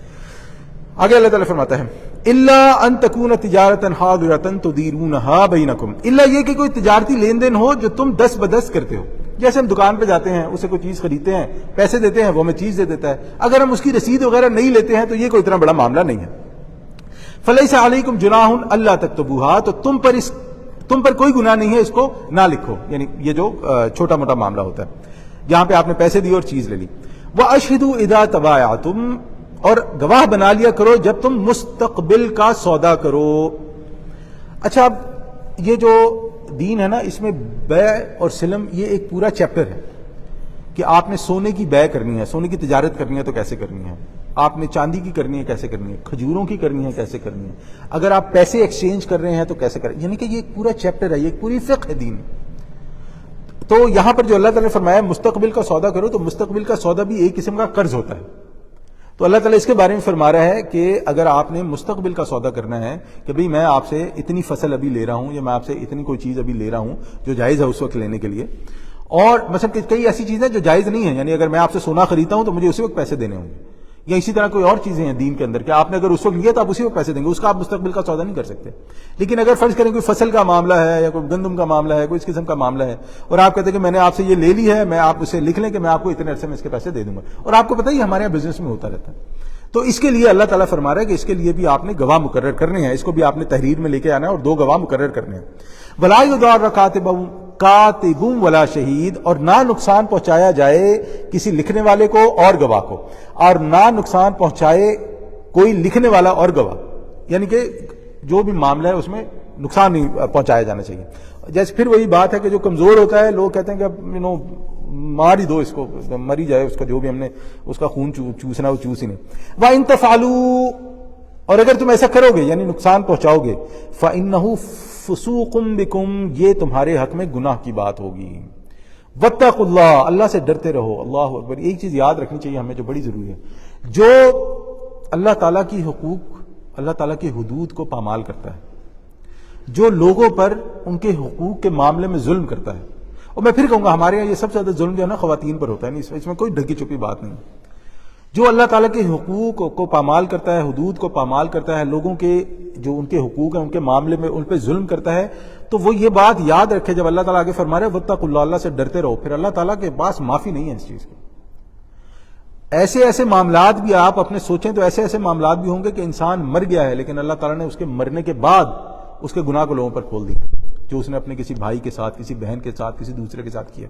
آگے اللہ تعالیٰ فرماتا ہے اِلَّا أَن تَكُونَ تِجَارَةً حَاضِرَةً تُدِيرُونَهَا بَيْنَكُمْ، الا یہ کہ کوئی تجارتی لین دین ہو جو تم دست بدست کرتے ہو۔ جیسے ہم دکان پہ جاتے ہیں، اسے کوئی چیز خریدتے ہیں، پیسے دیتے ہیں، وہ ہمیں چیز دے دیتا ہے، اگر ہم اس کی رسید وغیرہ نہیں لیتے ہیں تو یہ کوئی اتنا بڑا معاملہ نہیں ہے۔ فَلَيْسَ عَلَيْكُمْ جُنَاحٌ أَلَّا تَكْتُبُوهَا، تو تم پر کوئی گناہ نہیں ہے اس کو نہ لکھو، یعنی یہ جو چھوٹا موٹا معاملہ ہوتا ہے جہاں پہ آپ نے پیسے دیے اور چیز لے لی۔ وَأَشْهِدُوا إِذَا تَبَايَعْتُمْ، اور گواہ بنا لیا کرو جب تم مستقبل کا سودا کرو۔ اچھا اب یہ جو دین ہے نا اس میں بیع اور سلم یہ ایک پورا چیپٹر ہے کہ آپ نے سونے کی بیع کرنی ہے، سونے کی تجارت کرنی ہے تو کیسے کرنی ہے، آپ نے چاندی کی کرنی ہے کیسے کرنی ہے، کھجوروں کی کرنی ہے کیسے کرنی ہے، اگر آپ پیسے ایکسچینج کر رہے ہیں تو کیسے کریں، یعنی کہ یہ ایک پورا چیپٹر ہے، یہ ایک پوری فقہ ہے دین۔ تو یہاں پر جو اللہ تعالیٰ نے فرمایا مستقبل کا سودا کرو، تو مستقبل کا سودا بھی ایک قسم کا قرض ہوتا ہے۔ تو اللہ تعالیٰ اس کے بارے میں فرما رہا ہے کہ اگر آپ نے مستقبل کا سودا کرنا ہے کہ بھئی میں آپ سے اتنی فصل ابھی لے رہا ہوں یا میں آپ سے اتنی کوئی چیز ابھی لے رہا ہوں جو جائز ہے اس وقت لینے کے لیے، اور مثلا کئی ایسی چیزیں جو جائز نہیں ہیں، یعنی اگر میں آپ سے سونا خریدتا ہوں تو مجھے اسی وقت پیسے دینے ہوں گے، یا اسی طرح کوئی اور چیزیں ہیں دین کے اندر کہ آپ نے اگر اس وقت لیا تو آپ اسی وقت پیسے دیں گے، اس کا آپ مستقبل کا سودا نہیں کر سکتے۔ لیکن اگر فرض کریں کوئی فصل کا معاملہ ہے یا کوئی گندم کا معاملہ ہے، کوئی اس قسم کا معاملہ ہے، اور آپ کہتے ہیں کہ میں نے آپ سے یہ لے لی ہے، میں آپ اسے لکھ لیں کہ میں آپ کو اتنے عرصے میں اس کے پیسے دے دوں گا، اور آپ کو پتہ ہی ہمارے یہاں بزنس میں ہوتا رہتا ہے، تو اس کے لیے اللہ تعالیٰ فرما رہا ہے کہ اس کے لیے بھی آپ نے گواہ مقرر کرنے ہیں، اس کو بھی آپ نے تحریر میں لے کے آنا ہے اور 2 گواہ مقرر کرنے ہیں۔ وَلَا يُضَارَّ کاتب ولا شہید، اور نہ نقصان پہنچایا جائے کسی لکھنے والے کو اور گواہ کو، اور نہ نقصان پہنچائے کوئی لکھنے والا اور گواہ، یعنی کہ جو بھی معاملہ ہے اس میں نقصان نہیں پہنچایا جانا چاہیے۔ جیسے پھر وہی بات ہے کہ جو کمزور ہوتا ہے لوگ کہتے ہیں کہ مار ہی دو اس کو، مر ہی جائے، اس کا جو بھی ہم نے اس کا خون چوسنا وہ چوس ہی نہیں۔ وَإِن تَفْعَلُوا، اور اگر تم ایسا کرو گے یعنی نقصان پہنچاؤ گے، فَإِنَّهُ فسوق بکم، یہ تمہارے حق میں گناہ کی بات ہوگی۔ واتقوا اللہ، اللہ سے ڈرتے رہو۔ اللہ اکبر، ایک چیز یاد رکھنی چاہیے ہمیں جو بڑی ضروری ہے، جو اللہ تعالیٰ کی حقوق، اللہ تعالیٰ کی حدود کو پامال کرتا ہے، جو لوگوں پر ان کے حقوق کے معاملے میں ظلم کرتا ہے، اور میں پھر کہوں گا ہمارے یہاں یہ سب سے زیادہ ظلم جو ہے نا خواتین پر ہوتا ہے، اس میں کوئی ڈھکی چھپی بات نہیں، جو اللہ تعالیٰ کے حقوق کو پامال کرتا ہے، حدود کو پامال کرتا ہے، لوگوں کے جو ان کے حقوق ہیں ان کے معاملے میں ان پہ ظلم کرتا ہے، تو وہ یہ بات یاد رکھے جب اللہ تعالیٰ آگے فرما رہے ہیں واتقوا اللہ، اللہ سے ڈرتے رہو، پھر اللہ تعالیٰ کے پاس معافی نہیں ہے اس چیز کی۔ ایسے معاملات بھی آپ اپنے سوچیں تو ایسے معاملات بھی ہوں گے کہ انسان مر گیا ہے لیکن اللہ تعالیٰ نے اس کے مرنے کے بعد اس کے گناہ کو لوگوں پر کھول دیا، جو اس نے اپنے کسی بھائی کے ساتھ، کسی بہن کے ساتھ، کسی دوسرے کے ساتھ کیا،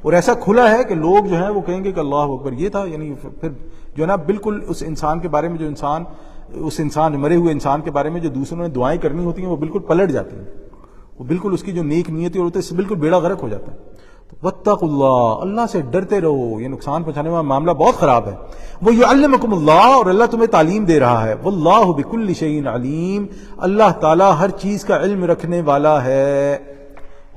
اور ایسا کھلا ہے کہ لوگ جو ہیں وہ کہیں گے کہ اللہ اکبر یہ تھا، یعنی پھر جو ہے نا بالکل اس انسان کے بارے میں، جو انسان اس انسان مرے ہوئے انسان کے بارے میں جو دوسروں نے دعائیں کرنی ہوتی ہیں وہ بالکل پلٹ جاتی ہیں، وہ بالکل اس کی جو نیک نیتی ہوتی ہے اس سے بالکل بیڑا غرق ہو جاتا ہے۔ تو واتقوا اللہ، اللہ سے ڈرتے رہو، یہ نقصان پہنچانے والا معاملہ بہت خراب ہے۔ وَيُعَلِّمُكُمُ اللَّهُ، اور اللہ تمہیں تعلیم دے رہا ہے، وَاللَّهُ بِكُلِّ شَيْءٍ عَلِيمٌ، اللہ تعالیٰ ہر چیز کا علم رکھنے والا ہے۔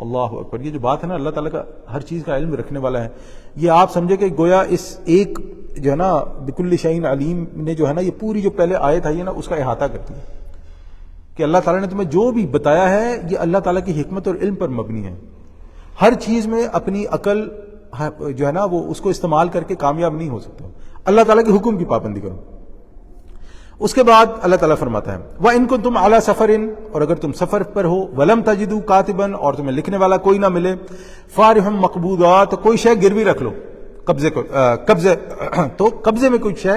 اللہ اکبر، یہ جو بات ہے نا اللہ تعالیٰ کا ہر چیز کا علم رکھنے والا ہے، یہ آپ سمجھے کہ گویا اس ایک جو ہے نا بکل شیء علیم نے جو ہے نا یہ پوری جو پہلے آیت آئی ہے نا اس کا احاطہ کرتی ہے کہ اللہ تعالیٰ نے تمہیں جو بھی بتایا ہے یہ اللہ تعالیٰ کی حکمت اور علم پر مبنی ہے۔ ہر چیز میں اپنی عقل جو ہے نا وہ اس کو استعمال کر کے کامیاب نہیں ہو سکتے، اللہ تعالیٰ کے حکم کی پابندی کرو۔ اس کے بعد اللہ تعالیٰ فرماتا ہے وَإِن كُنتُمْ عَلَى سَفَرٍ، اور اگر تم سفر پر ہو، وَلَمْ تَجِدُوا كَاتِبًا، اور تمہیں لکھنے والا کوئی نہ ملے، فَارِحٌ مَقْبُوضًا، تو کوئی شے گروی رکھ لو، تو قبضے میں کوئی شے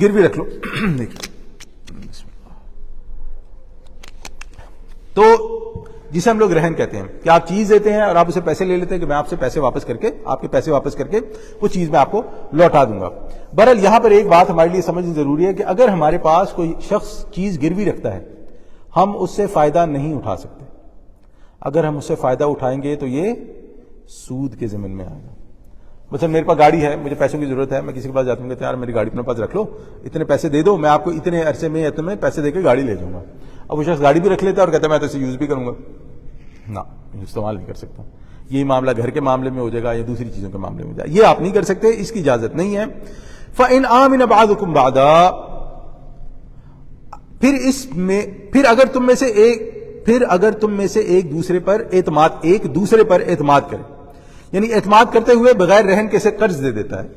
گروی رکھ لو۔ تو جسے ہم لوگ رہن کہتے ہیں کہ آپ چیز دیتے ہیں اور آپ اسے پیسے لے لیتے ہیں کہ میں آپ سے پیسے واپس کر کے، آپ کے پیسے واپس کر کے وہ چیز میں آپ کو لوٹا دوں گا۔ بہرحال یہاں پر ایک بات ہمارے لیے سمجھنا ضروری ہے کہ اگر ہمارے پاس کوئی شخص چیز گروی رکھتا ہے ہم اس سے فائدہ نہیں اٹھا سکتے، اگر ہم اس سے فائدہ اٹھائیں گے تو یہ سود کے ضمن میں آئے گا۔ مثلا میرے پاس گاڑی ہے، مجھے پیسوں کی ضرورت ہے، میں کسی کے پاس جاتا ہوں، کہتے ہیں یار میری گاڑی اپنے پاس رکھ لو، اتنے پیسے دے دو، میں آپ کو اتنے عرصے میں اتنے پیسے دے کے گاڑی لے جاؤں گا۔ اب وہ شخص گاڑی بھی رکھ لیتا ہے اور کہتا ہے میں تو اسے یوز بھی کروں گا، نہ استعمال نہیں کر سکتا۔ یہی معاملہ گھر کے معاملے میں ہو جائے گا یا دوسری چیزوں کے معاملے میں ہو جائے گا، یہ آپ نہیں کر سکتے، اس کی اجازت نہیں ہے۔ فَإِنْ آمِنَ بَعْضُكُمْ بَعْضًا، پھر اگر تم میں سے ایک دوسرے پر اعتماد کرے، یعنی اعتماد کرتے ہوئے بغیر رہن کے سے قرض دے دیتا ہے،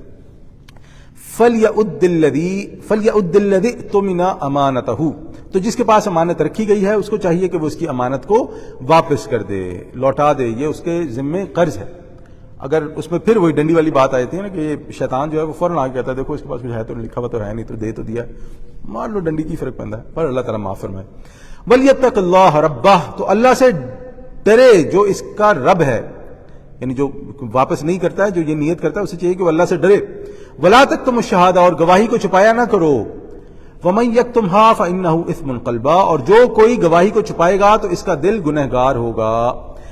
فَلْيَؤُدِّ الَّذِي اؤْتُمِنَ أَمَانَتَهُ، تو جس کے پاس امانت رکھی گئی ہے اس کو چاہیے کہ وہ اس کی امانت کو واپس کر دے، لوٹا دے، یہ اس کے ذمے قرض ہے۔ اگر اس میں پھر وہی ڈنڈی والی بات آئی تھی نا کہ یہ شیطان جو ہے وہ فوراً آ کے کہتا ہے دیکھو اس کے پاس کچھ ہے تو لکھا ہوا تو ہے نہیں، تو دے تو دیا، مار لو ڈنڈی، کی فرق پڑتا ہے، پر اللہ تعالیٰ معاف فرمائے۔ وَلْيَتَّقِ اللَّهَ رَبَّهُ، تو اللہ سے ڈرے جو اس کا رب ہے، یعنی جو واپس نہیں کرتا ہے، جو یہ نیت کرتا ہے اسے چاہیے کہ وہ اللہ سے ڈرے۔ وَلَا تَكْتُمُوا الشَّهَادَةَ، اور گواہی کو چھپایا نہ کرو۔ وَمَن يَكْتُمْهَا فَإِنَّهُ إِثْمٌ قَلْبًا، اور جو کوئی گواہی کو چھپائے گا تو اس کا دل گنہگار ہوگا۔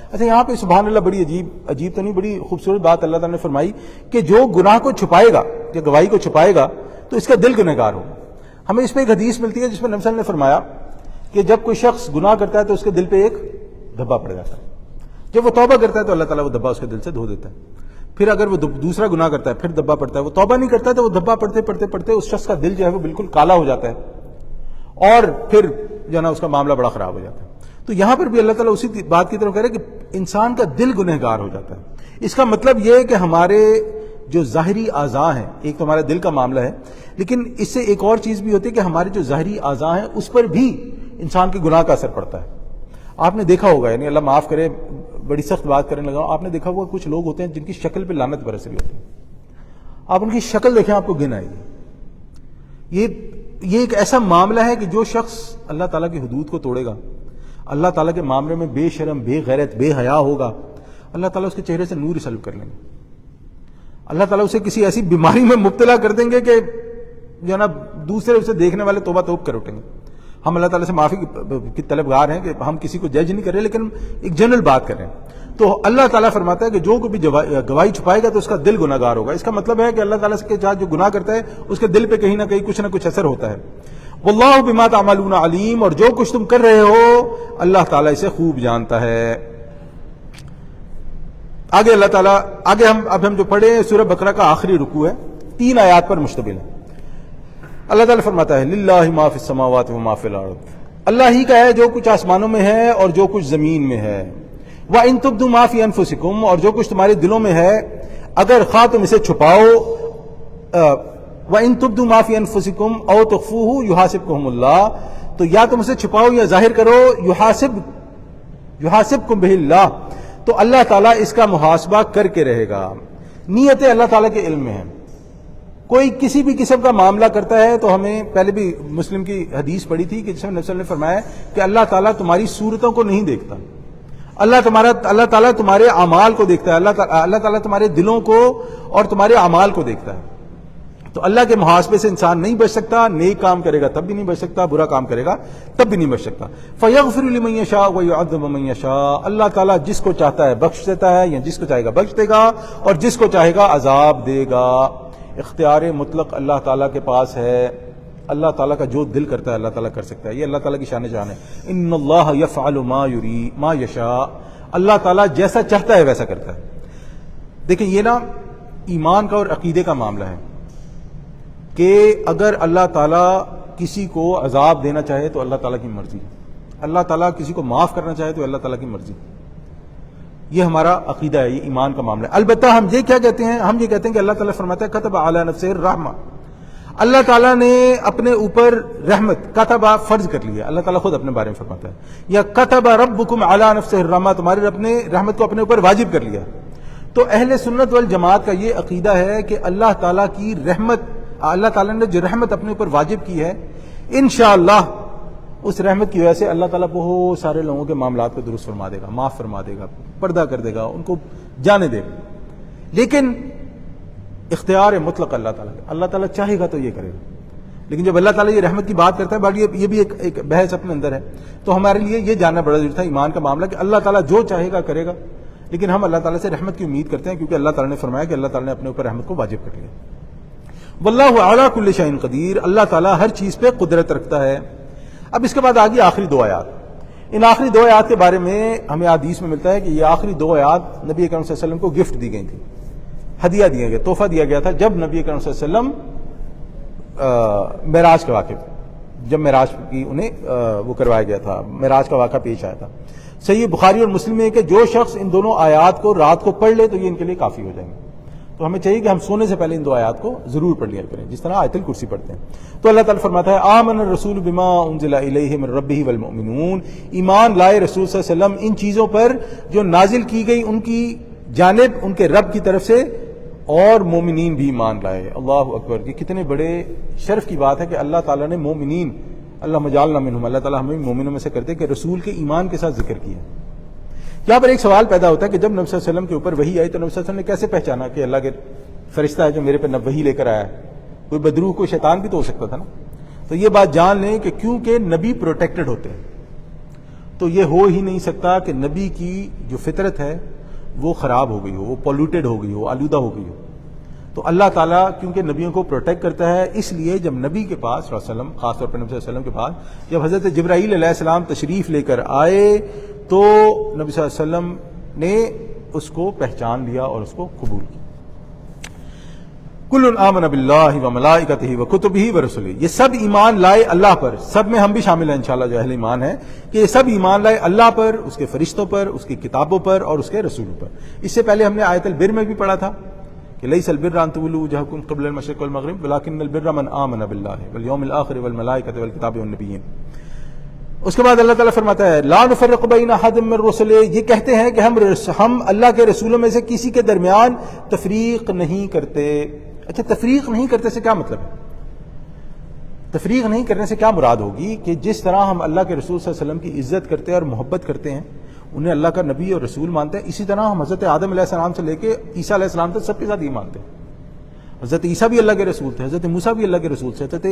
اچھا یہاں پہ سبحان اللہ بڑی عجیب تو نہیں، بڑی خوبصورت بات اللہ تعالیٰ نے فرمائی کہ جو گناہ کو چھپائے گا یا گواہی کو چھپائے گا تو اس کا دل گنہگار ہوگا۔ ہمیں اس پہ ایک حدیث ملتی ہے جس میں نبی صلی اللہ علیہ وسلم نے فرمایا کہ جب کوئی شخص گناہ کرتا ہے تو اس کے دل پہ ایک دھبا پڑ جاتا ہے، جب وہ توبہ کرتا ہے تو اللہ تعالیٰ وہ دھبا اس کے دل سے دھو دیتا ہے۔ پھر اگر وہ دوسرا گناہ کرتا ہے پھر دھبا پڑتا ہے، وہ توبہ نہیں کرتا تو وہ دھبا پڑتے پڑتے پڑتے اس شخص کا دل جو ہے وہ بالکل کالا ہو جاتا ہے اور پھر جو ہے نا اس کا معاملہ بڑا خراب ہو جاتا ہے۔ تو یہاں پر بھی اللہ تعالیٰ اسی بات کی طرف کہہ رہے ہیں کہ انسان کا دل گنہگار ہو جاتا ہے۔ اس کا مطلب یہ ہے کہ ہمارے جو ظاہری اعضاء ہیں، ایک تو ہمارا دل کا معاملہ ہے، لیکن اس سے ایک اور چیز بھی ہوتی ہے کہ ہمارے جو ظاہری اعضاء ہیں اس پر بھی انسان کے گناہ کا اثر پڑتا ہے۔ آپ نے دیکھا ہوگا، یعنی اللہ معاف کرے بڑی سخت بات کرنے لگا، آپ نے دیکھا ہوگا کچھ لوگ ہوتے ہیں جن کی شکل پہ لعنت برس رہی ہوتی ہے، آپ ان کی شکل دیکھیں آپ کو گن آئے گی۔ یہ ایک ایسا معاملہ ہے کہ جو شخص اللہ تعالیٰ کی حدود کو توڑے گا، اللہ تعالیٰ کے معاملے میں بے شرم، بے غیرت، بے حیا ہوگا، اللہ تعالیٰ اس کے چہرے سے نور ہی سلب کر لیں گے۔ اللہ تعالیٰ اسے کسی ایسی بیماری میں مبتلا کر دیں گے کہ جو ہے نا دوسرے اسے دیکھنے والے توبہ توب کر اٹھیں گے۔ ہم اللہ تعالیٰ سے معافی کی طلبگار ہیں کہ ہم کسی کو جج نہیں کر رہے، لیکن ایک جنرل بات کر رہے ہیں۔ تو اللہ تعالیٰ فرماتا ہے کہ جو کوئی بھی گواہی چھپائے گا تو اس کا دل گناہ گار ہوگا۔ اس کا مطلب ہے کہ اللہ تعالیٰ کے ساتھ جو گناہ کرتا ہے اس کے دل پہ کہیں نہ کہیں کچھ نہ کچھ اثر ہوتا ہے۔ واللہ بما تعملون علیم، اور جو کچھ تم کر رہے ہو اللہ تعالیٰ اسے خوب جانتا ہے۔ آگے اللہ تعالیٰ اب ہم جو پڑھے سورہ بقرہ کا آخری رکوع ہے، 3 آیات پر مشتمل ہے۔ اللہ تعالیٰ فرماتا ہے للہ ما فی السماوات و ما فی الارض، اللہ ہی کا ہے جو کچھ آسمانوں میں ہے اور جو کچھ زمین میں ہے۔ وَإِن تُبْدُوا مَا فِي أَنفُسِكُمْ، اور جو کچھ تمہارے دلوں میں ہے اگر خواہ تم اسے چھپاؤ، وَإِن تُبْدُوا مَا فِي أَنفُسِكُمْ أَوْ تُخْفُوهُ يُحَاسِبْكُمُ اللَّهُ، تو یا تم اسے چھپاؤ یا ظاہر کرو، يُحَاسِبْكُمْ بِهِ اللَّهُ، تو اللہ تعالیٰ اس کا محاسبہ کر کے رہے گا۔ نیتیں اللہ تعالیٰ کے علم میں ہیں۔ کوئی کسی بھی قسم کا معاملہ کرتا ہے تو ہمیں پہلے بھی مسلم کی حدیث پڑھی تھی کہ جس میں نبی صلی اللہ علیہ وسلم نے فرمایا کہ اللہ تعالیٰ تمہاری صورتوں کو نہیں دیکھتا، اللہ تعالیٰ تمہارے اعمال کو دیکھتا ہے، اللہ تعالیٰ تمہارے دلوں کو اور تمہارے اعمال کو دیکھتا ہے۔ تو اللہ کے محاسبے سے انسان نہیں بچ سکتا، نیک کام کرے گا تب بھی نہیں بچ سکتا، برا کام کرے گا تب بھی نہیں بچ سکتا۔ فَيَغْفِرُ لِمَن يَشَاءُ وَيُعَذِّبُ مَن يَشَاءُ، اللہ تعالیٰ جس کو چاہتا ہے بخش دیتا ہے، یا جس کو چاہے گا بخش دے گا اور جس کو چاہے گا عذاب دے گا۔ اختیار مطلق اللہ تعالیٰ کے پاس ہے، اللہ تعالیٰ کا جو دل کرتا ہے اللہ تعالیٰ کر سکتا ہے، یہ اللہ تعالیٰ کی شان ہے۔ ان اللہ یفعل ما یشاء، اللہ تعالیٰ جیسا چاہتا ہے ویسا کرتا ہے۔ دیکھیں یہ نا ایمان کا اور عقیدے کا معاملہ ہے کہ اگر اللہ تعالیٰ کسی کو عذاب دینا چاہے تو اللہ تعالیٰ کی مرضی، اللہ تعالیٰ کسی کو معاف کرنا چاہے تو اللہ تعالیٰ کی مرضی، یہ ہمارا عقیدہ ہے، یہ ایمان کا معاملہ ہے۔ البتہ ہم یہ کیا کہتے ہیں، ہم یہ کہتے ہیں کہ اللہ تعالیٰ فرماتا ہے کتب علی نفسہ الرحمہ، اللہ تعالیٰ نے اپنے اوپر رحمت کتبہ فرض کر لیا، اللہ تعالیٰ خود اپنے بارے میں فرماتا ہے، یا کتب ربکم علی نفسہ الرحمہ، تمہارے رب نے رحمت کو اپنے اوپر واجب کر لیا۔ تو اہل سنت والجماعت کا یہ عقیدہ ہے کہ اللہ تعالیٰ کی رحمت، اللہ تعالیٰ نے جو رحمت اپنے اوپر واجب کی ہے انشاءاللہ اس رحمت کی وجہ سے اللہ تعالیٰ بہت سارے لوگوں کے معاملات کو درست فرما دے گا، معاف فرما دے گا، پردہ کر دے گا، ان کو جانے دے گا۔ لیکن اختیار مطلق اللہ تعالیٰ کا، اللہ تعالیٰ چاہے گا تو یہ کرے گا۔ لیکن جب اللہ تعالیٰ یہ رحمت کی بات کرتا ہے، باقی یہ بھی ایک بحث اپنے اندر ہے، تو ہمارے لیے یہ جاننا بڑا ضروری تھا ایمان کا معاملہ کہ اللہ تعالیٰ جو چاہے گا کرے گا، لیکن ہم اللہ تعالیٰ سے رحمت کی امید کرتے ہیں کیونکہ اللہ تعالیٰ نے فرمایا کہ اللہ تعالیٰ نے اپنے اوپر رحمت کو واجب کر لیا۔ واللہ علی کل شیء قدیر، اللہ تعالیٰ ہر چیز پہ قدرت رکھتا ہے۔ اب اس کے بعد آگے آخری 2 آیات، ان آخری 2 آیات کے بارے میں ہمیں حدیث میں ملتا ہے کہ یہ آخری 2 آیات نبی اکرم صلی اللہ علیہ وسلم کو گفٹ دی گئی تھی، ہدیہ دیا گیا، تحفہ دیا گیا تھا جب نبی اکرم صلی اللہ علیہ وسلم معراج کے واقعے، جب معراج کی انہیں وہ کروایا گیا تھا، معراج کا واقعہ پیش آیا تھا۔ صحیح بخاری اور مسلم میں ہے کہ جو شخص ان دونوں آیات کو رات کو پڑھ لے تو یہ ان کے لیے کافی ہو جائیں گے۔ تو ہمیں چاہیے کہ ہم سونے سے پہلے ان 2 آیات کو ضرور پڑھ لیا کریں، جس طرح آیت الکرسی پڑھتے ہیں۔ تو اللہ تعالیٰ فرماتا ہے آمن الرسول بما انزل الیہ من ربہ والمؤمنون، ایمان لائے رسول صلی اللہ علیہ وسلم ان چیزوں پر جو نازل کی گئی ان کی جانب ان کے رب کی طرف سے، اور مومنین بھی ایمان لائے۔ اللہ اکبر، یہ کتنے بڑے شرف کی بات ہے کہ اللہ تعالیٰ نے مومنین، اللہ مجعلنا منہم، اللہ تعالیٰ ہمیں مومنوں میں سے کرتے کہ رسول کے ایمان کے ساتھ ذکر کیا۔ یہاں پر ایک سوال پیدا ہوتا ہے کہ جب نبی صلی اللہ علیہ وسلم کے اوپر وحی آئی تو نبی صلی اللہ علیہ وسلم نے کیسے پہچانا کہ اللہ کے فرشتہ ہے جو میرے پہ وحی لے کر آیا ہے؟ کوئی بدروح، کوئی شیطان بھی تو ہو سکتا تھا نا۔ تو یہ بات جان لیں کہ کیونکہ نبی پروٹیکٹڈ ہوتے ہیں تو یہ ہو ہی نہیں سکتا کہ نبی کی جو فطرت ہے وہ خراب ہو گئی ہو، وہ پولوٹیڈ ہو گئی ہو، آلودہ ہو گئی ہو۔ تو اللہ تعالیٰ کیونکہ نبیوں کو پروٹیکٹ کرتا ہے، اس لیے جب نبی کے پاس صلی اللہ علیہ وسلم، خاص طور پر نبی صلی اللہ علیہ وسلم کے پاس جب حضرت جبرائیل علیہ السلام تشریف لے کر آئے تو نبی صلی اللہ علیہ وسلم نے اس کو پہچان لیا اور اس کو قبول کیا۔ کل آمن باللہ وملائکتہ وکتبہ ورسلہ، یہ سب ایمان لائے اللہ پر، سب میں ہم بھی شامل ہیں انشاءاللہ جو اہل ایمان ہیں، کہ یہ سب ایمان لائے اللہ پر، اس کے فرشتوں پر، اس کی کتابوں پر اور اس کے رسولوں پر۔ اس سے پہلے ہم نے آیت البر میں بھی پڑھا تھا کہ لیس البر ان تولوا وجوہکم قبل المشرق والمغرب ولکن البر من آمن باللہ والیوم الآخر والملائکۃ والکتاب والنبیین۔ اس کے بعد اللہ تعالیٰ فرماتا ہے لا نفرق بین احد من رسلہ، یہ کہتے ہیں کہ ہم اللہ کے رسولوں میں سے کسی کے درمیان تفریق نہیں کرتے۔ اچھا، تفریق نہیں کرتے سے کیا مطلب ہے؟ تفریق نہیں کرنے سے کیا مراد ہوگی کہ جس طرح ہم اللہ کے رسول صلی اللہ علیہ وسلم کی عزت کرتے ہیں اور محبت کرتے ہیں، انہیں اللہ کا نبی اور رسول مانتے ہیں، اسی طرح ہم حضرت آدم علیہ السلام سے لے کے عیسیٰ علیہ السلام تک سب کے ساتھ یہ مانتے ہیں۔ حضرت عیسیٰ بھی اللہ کے رسول تھے، حضرت موسیٰ بھی اللہ کے رسول تھے، حضرت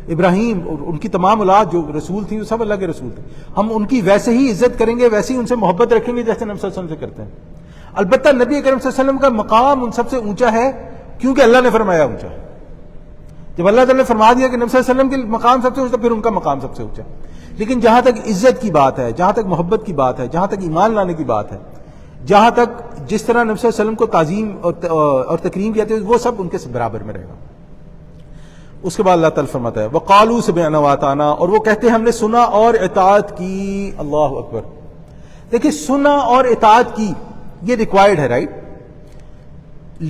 ابراہیم اور ان کی تمام اولاد جو رسول تھی وہ سب اللہ کے رسول تھے۔ ہم ان کی ویسے ہی عزت کریں گے، ویسے ہی ان سے محبت رکھیں گے جیسے نبی صلی اللہ علیہ وسلم سے کرتے ہیں۔ البتہ نبی کریم صلی اللہ علیہ وسلم کا مقام ان سب سے اونچا ہے کیونکہ اللہ نے فرمایا اونچا ہے۔ جب اللہ تعالیٰ نے فرما دیا کہ نبی صلی اللہ علیہ وسلم کے مقام سب سے اونچا، پھر ان کا مقام سب سے اونچا۔ لیکن جہاں تک عزت کی بات ہے، جہاں تک محبت کی بات ہے، جہاں تک ایمان لانے کی بات ہے، جہاں تک جس طرح نبی صلی اللہ علیہ وسلم کو تعظیم اور تکریم کیا وہ سب ان کے برابر میں رہے گا۔ اس کے بعد اللہ تعالیٰ فرماتا ہے وَقَالُوا سَمِعْنَا وَأَطَعْنَا، اور وہ کہتے ہیں ہم نے سنا اور اطاعت کی۔ اللہ اکبر۔ دیکھیں، سنا اور اطاعت کی یہ ریکوائرڈ ہے، رائٹ؟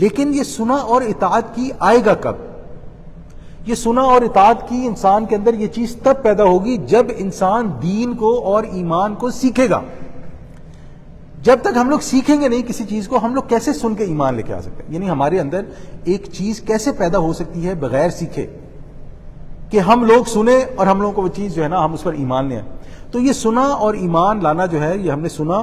لیکن یہ سنا اور اطاعت کی آئے گا کب؟ یہ سنا اور اطاعت کی انسان کے اندر یہ چیز تب پیدا ہوگی جب انسان دین کو اور ایمان کو سیکھے گا۔ جب تک ہم لوگ سیکھیں گے نہیں کسی چیز کو، ہم لوگ کیسے سن کے ایمان لے کے آ سکتے ہیں؟ یعنی ہمارے اندر ایک چیز کیسے پیدا ہو سکتی ہے بغیر سیکھے کہ ہم لوگ سنیں اور ہم لوگوں کو وہ چیز جو ہے نا ہم اس پر ایمان لیں؟ تو یہ سنا اور ایمان لانا جو ہے یہ ہم نے سنا،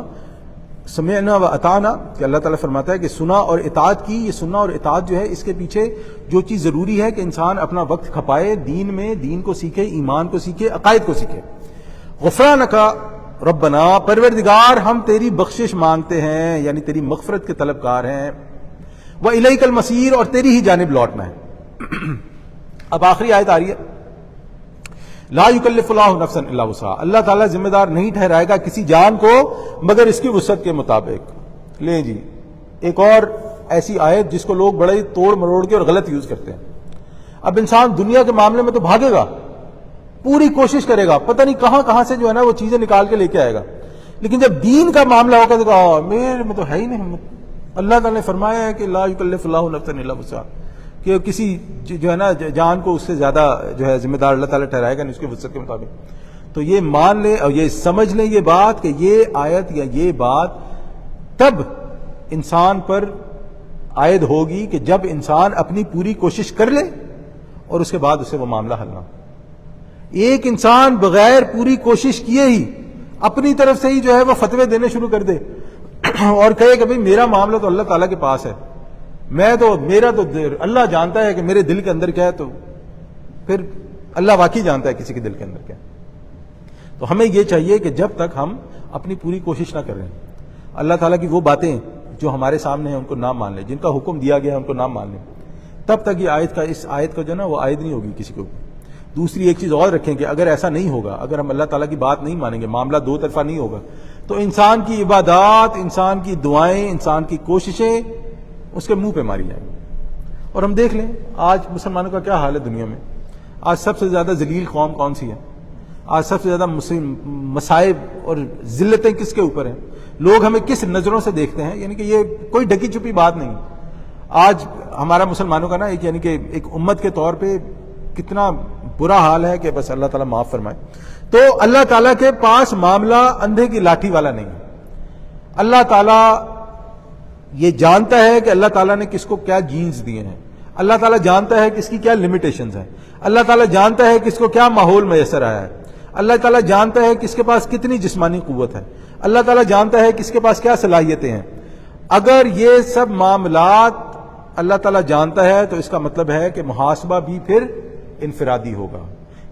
سمعنا و اطعنا، کہ اللہ تعالیٰ فرماتا ہے کہ سنا اور اطاعت کی۔ یہ سننا اور اطاعت جو ہے اس کے پیچھے جو چیز ضروری ہے کہ انسان اپنا وقت کھپائے دین میں، دین کو سیکھے، ایمان کو سیکھے، عقائد کو سیکھے۔ غفرانک ربنا، پروردگار ہم تیری بخشش مانگتے ہیں، یعنی تیری مغفرت کے طلبگار ہیں، وَإِلَيْكَ الْمَصِيرُ، اور تیری ہی جانب لوٹنا ہے۔ اب آخری آیت آ رہی ہے لا یکلف اللہ نفسا الا وسعها، اللہ تعالیٰ ذمہ دار نہیں ٹھہرائے گا کسی جان کو مگر اس کی وسعت کے مطابق۔ لیں جی ایک اور ایسی آیت جس کو لوگ بڑے ہی توڑ مروڑ کے اور غلط یوز کرتے ہیں۔ اب انسان دنیا کے معاملے میں تو بھاگے گا، پوری کوشش کرے گا، پتہ نہیں کہاں کہاں سے جو ہے نا وہ چیزیں نکال کے لے کے آئے گا، لیکن جب دین کا معاملہ ہوگا تو کہا میرے میں تو ہے ہی نہیں ہمت۔ اللہ تعالیٰ نے فرمایا ہے کہ لا یکلف اللہ نفسا الا وسعها، کہ کسی جو ہے نا جان کو اس سے زیادہ جو ہے ذمہ دار اللہ تعالیٰ ٹھہرائے گا نہیں اس کے وسعت کے مطابق۔ تو یہ مان لیں اور یہ سمجھ لیں یہ بات کہ یہ آیت یا یہ بات تب انسان پر عائد ہوگی کہ جب انسان اپنی پوری کوشش کر لے اور اس کے بعد اسے وہ معاملہ حل نہ۔ ایک انسان بغیر پوری کوشش کیے ہی اپنی طرف سے ہی جو ہے وہ فتوے دینے شروع کر دے اور کہے کہ بھئی میرا معاملہ تو اللہ تعالیٰ کے پاس ہے، میرا تو اللہ جانتا ہے کہ میرے دل کے اندر کیا ہے، تو پھر اللہ واقعی جانتا ہے کسی کے دل کے اندر کیا ہے۔ تو ہمیں یہ چاہیے کہ جب تک ہم اپنی پوری کوشش نہ کریں، اللہ تعالیٰ کی وہ باتیں جو ہمارے سامنے ہیں ان کو نہ مان لیں، جن کا حکم دیا گیا ہے ان کو نہ مان لیں، تب تک یہ اس آیت کا جو ہے نا وہ عائد نہیں ہوگی کسی کو۔ دوسری ایک چیز اور رکھیں کہ اگر ایسا نہیں ہوگا، اگر ہم اللہ تعالیٰ کی بات نہیں مانیں گے، معاملہ دو طرفہ نہیں ہوگا، تو انسان کی عبادات، انسان کی دعائیں، انسان کی کوششیں اس کے منہ پہ ماری جائیں گی۔ اور ہم دیکھ لیں آج مسلمانوں کا کیا حال ہے دنیا میں۔ آج سب سے زیادہ ذلیل قوم کون سی ہے؟ آج سب سے زیادہ مصائب اور ذلتیں کس کے اوپر ہیں؟ لوگ ہمیں کس نظروں سے دیکھتے ہیں؟ یعنی کہ یہ کوئی ڈھکی چھپی بات نہیں۔ آج ہمارا مسلمانوں کا نا یعنی کہ ایک امت کے طور پہ کتنا برا حال ہے کہ بس اللہ تعالیٰ معاف فرمائے۔ تو اللہ تعالیٰ کے پاس معاملہ اندھے کی لاٹھی والا نہیں ہے۔ اللہ تعالیٰ یہ جانتا ہے کہ اللہ تعالیٰ نے کس کو کیا جینز دیے ہیں، اللہ تعالیٰ جانتا ہے کس کی کیا لمیٹیشنز ہیں، اللہ تعالیٰ جانتا ہے کس کو کیا ماحول میسر آیا ہے، اللہ تعالیٰ جانتا ہے کس کے پاس کتنی جسمانی قوت ہے، اللہ تعالیٰ جانتا ہے کس کے پاس کیا صلاحیتیں ہیں۔ اگر یہ سب معاملات اللہ تعالیٰ جانتا ہے تو اس کا مطلب ہے کہ محاسبہ بھی پھر انفرادی ہوگا۔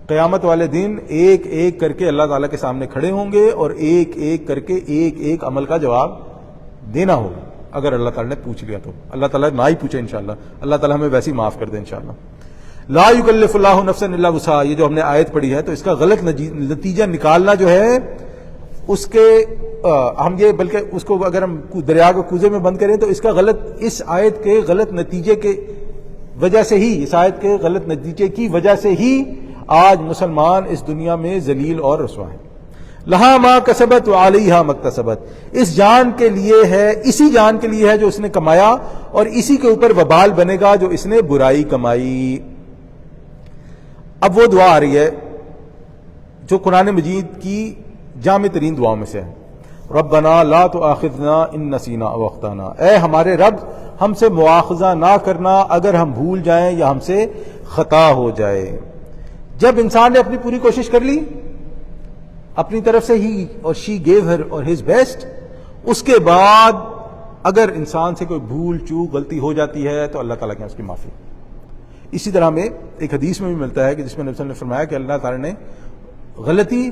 قیامت والے دن ایک ایک کر کے اللہ تعالیٰ کے سامنے کھڑے ہوں گے اور ایک ایک کر کے ایک ایک عمل کا جواب دینا ہوگا۔ اگر اللہ تعالیٰ نے پوچھ لیا تو اللہ تعالیٰ نہ ہی پوچھے انشاءاللہ، اللہ تعالیٰ ہمیں ویسے ہی معاف کر دے انشاءاللہ۔ لا یکلف اللہ نفسا الا وسعها، یہ جو ہم نے آیت پڑھی ہے تو اس کا غلط نتیجہ نکالنا جو ہے اس کے ہم یہ بلکہ اس کو اگر ہم دریا کو کوزے میں بند کریں تو اس کا غلط، اس آیت کے غلط نتیجے کے وجہ سے ہی، اس آیت کے غلط نتیجے کی وجہ سے ہی آج مسلمان اس دنیا میں ذلیل اور رسوا ہیں۔ لہا ما کسبت وعلیہا مکتسبت، اس جان کے لیے ہے، اسی جان کے لیے ہے جو اس نے کمایا، اور اسی کے اوپر وبال بنے گا جو اس نے برائی کمائی۔ اب وہ دعا آ رہی ہے جو قرآن مجید کی جامع ترین دعاؤں میں سے ہے، ربنا لا تؤاخذنا ان نسینا او اخطانا، اے ہمارے رب ہم سے مواخذہ نہ کرنا اگر ہم بھول جائیں یا ہم سے خطا ہو جائے۔ جب انسان نے اپنی پوری کوشش کر لی اپنی طرف سے، ہی اور شی گیو ہر اور ہز بیسٹ، اس کے بعد اگر انسان سے کوئی بھول چوک غلطی ہو جاتی ہے تو اللہ تعالیٰ کے اس کی معافی۔ اسی طرح میں ایک حدیث میں بھی ملتا ہے کہ جس میں نبی صلی اللہ علیہ وسلم نے فرمایا کہ اللہ تعالیٰ نے غلطی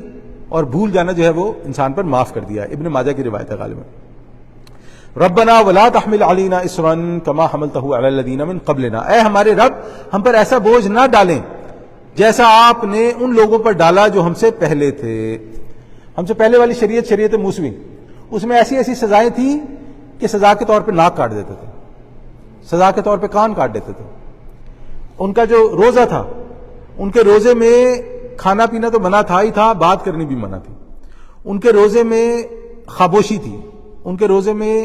اور بھول جانا جو ہے وہ انسان پر معاف کر دیا۔ ابن ماجہ کی روایت ہے غالباً، ربنا ولا تحمل علینا اصرا کما حملتہ علی الذین من قبلنا، اے ہمارے رب ہم پر ایسا بوجھ نہ ڈالیں جیسا آپ نے ان لوگوں پر ڈالا جو ہم سے پہلے تھے۔ ہم سے پہلے والی شریعت موسوی، اس میں ایسی ایسی سزائیں تھیں کہ سزا کے طور پہ ناک کاٹ دیتے تھے، سزا کے طور پہ کان کاٹ دیتے تھے۔ ان کا جو روزہ تھا، ان کے روزے میں کھانا پینا تو منع تھا ہی تھا، بات کرنی بھی منع تھی۔ ان کے روزے میں خاموشی تھی، ان کے روزے میں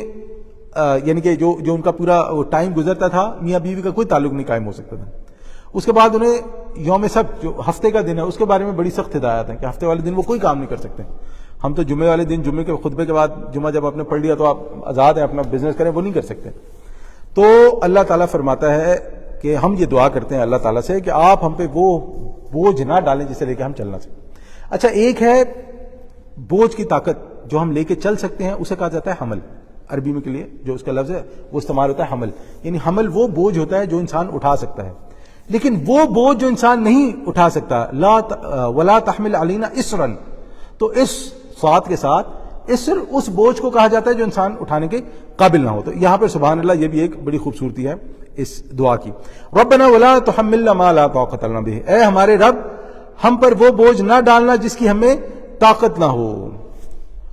یعنی کہ جو ان کا پورا ٹائم گزرتا تھا میاں بیوی کا کوئی تعلق نہیں قائم ہو سکتا تھا۔ اس کے بعد انہیں یوم سبت جو ہفتے کا دن ہے اس کے بارے میں بڑی سخت ہدایت ہے کہ ہفتے والے دن وہ کوئی کام نہیں کر سکتے۔ ہم تو جمعے والے دن، جمعے کے خطبے کے بعد جمعہ جب آپ نے پڑھ لیا تو آپ آزاد ہیں، اپنا بزنس کریں، وہ نہیں کر سکتے۔ تو اللہ تعالیٰ فرماتا ہے کہ ہم یہ دعا کرتے ہیں اللہ تعالیٰ سے کہ آپ ہم پہ وہ بوجھ نہ ڈالیں جسے لے کے ہم چل نہ سکیں۔ اچھا، ایک ہے بوجھ کی طاقت جو ہم لے کے چل سکتے ہیں، اسے کہا جاتا ہے حمل۔ عربی میں کے لیے جو اس کا لفظ ہے وہ استعمال ہوتا ہے حمل، یعنی حمل وہ بوجھ ہوتا ہے جو انسان اٹھا سکتا ہے۔ لیکن وہ بوجھ جو انسان نہیں اٹھا سکتا، ولا تحمل علینا اسرا، تو اس صاد کے ساتھ اسر اس بوجھ کو کہا جاتا ہے جو انسان اٹھانے کے قابل نہ ہو۔ تو یہاں پر سبحان اللہ یہ بھی ایک بڑی خوبصورتی ہے اس دعا کی، ربنا ولا تحملنا ما لا طاقت لنا به، اے ہمارے رب ہم پر وہ بوجھ نہ ڈالنا جس کی ہمیں طاقت نہ ہو۔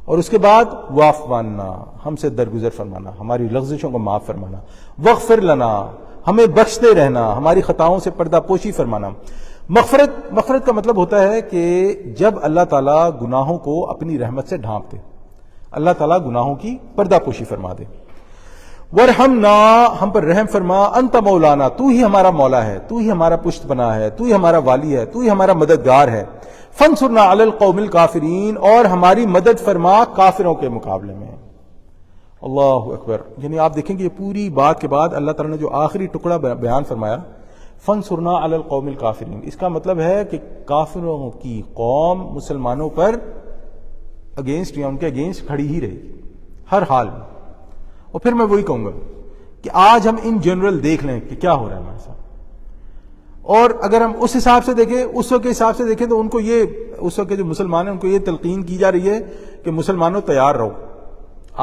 اور اس کے بعد واعف عنا، ہم سے درگزر فرمانا، ہماری لغزشوں کو معاف فرمانا، واغفر لنا، ہمیں بخشتے رہنا، ہماری خطاؤں سے پردہ پوشی فرمانا۔ مغفرت کا مطلب ہوتا ہے کہ جب اللہ تعالیٰ گناہوں کو اپنی رحمت سے ڈھانپ دے، اللہ تعالیٰ گناہوں کی پردہ پوشی فرما دے۔ ورحمنا، ہم پر رحم فرما، انت مولانا، تو ہی ہمارا مولا ہے، تو ہی ہمارا پشت بنا ہے، تو ہی ہمارا والی ہے، تو ہی ہمارا مددگار ہے۔ فانصرنا علی القوم الکافرین، اور ہماری مدد فرما کافروں کے مقابلے میں۔ اللہ اکبر، یعنی آپ دیکھیں کہ یہ پوری بات کے بعد اللہ تعالیٰ نے جو آخری ٹکڑا بیان فرمایا، فانصرنا علی القوم الکافرین، اس کا مطلب ہے کہ کافروں کی قوم مسلمانوں پر اگینسٹ یا ان کے اگینسٹ کھڑی ہی رہے گی ہر حال میں۔ اور پھر میں وہی کہوں گا کہ آج ہم ان جنرل دیکھ لیں کہ کیا ہو رہا ہے ہمارے ساتھ، اور اگر ہم اس حساب سے دیکھیں، اس وقت کے حساب سے دیکھیں، تو ان کو یہ، اس وقت کے جو مسلمان ہیں ان کو یہ تلقین کی جا رہی ہے کہ مسلمانوں تیار رہو،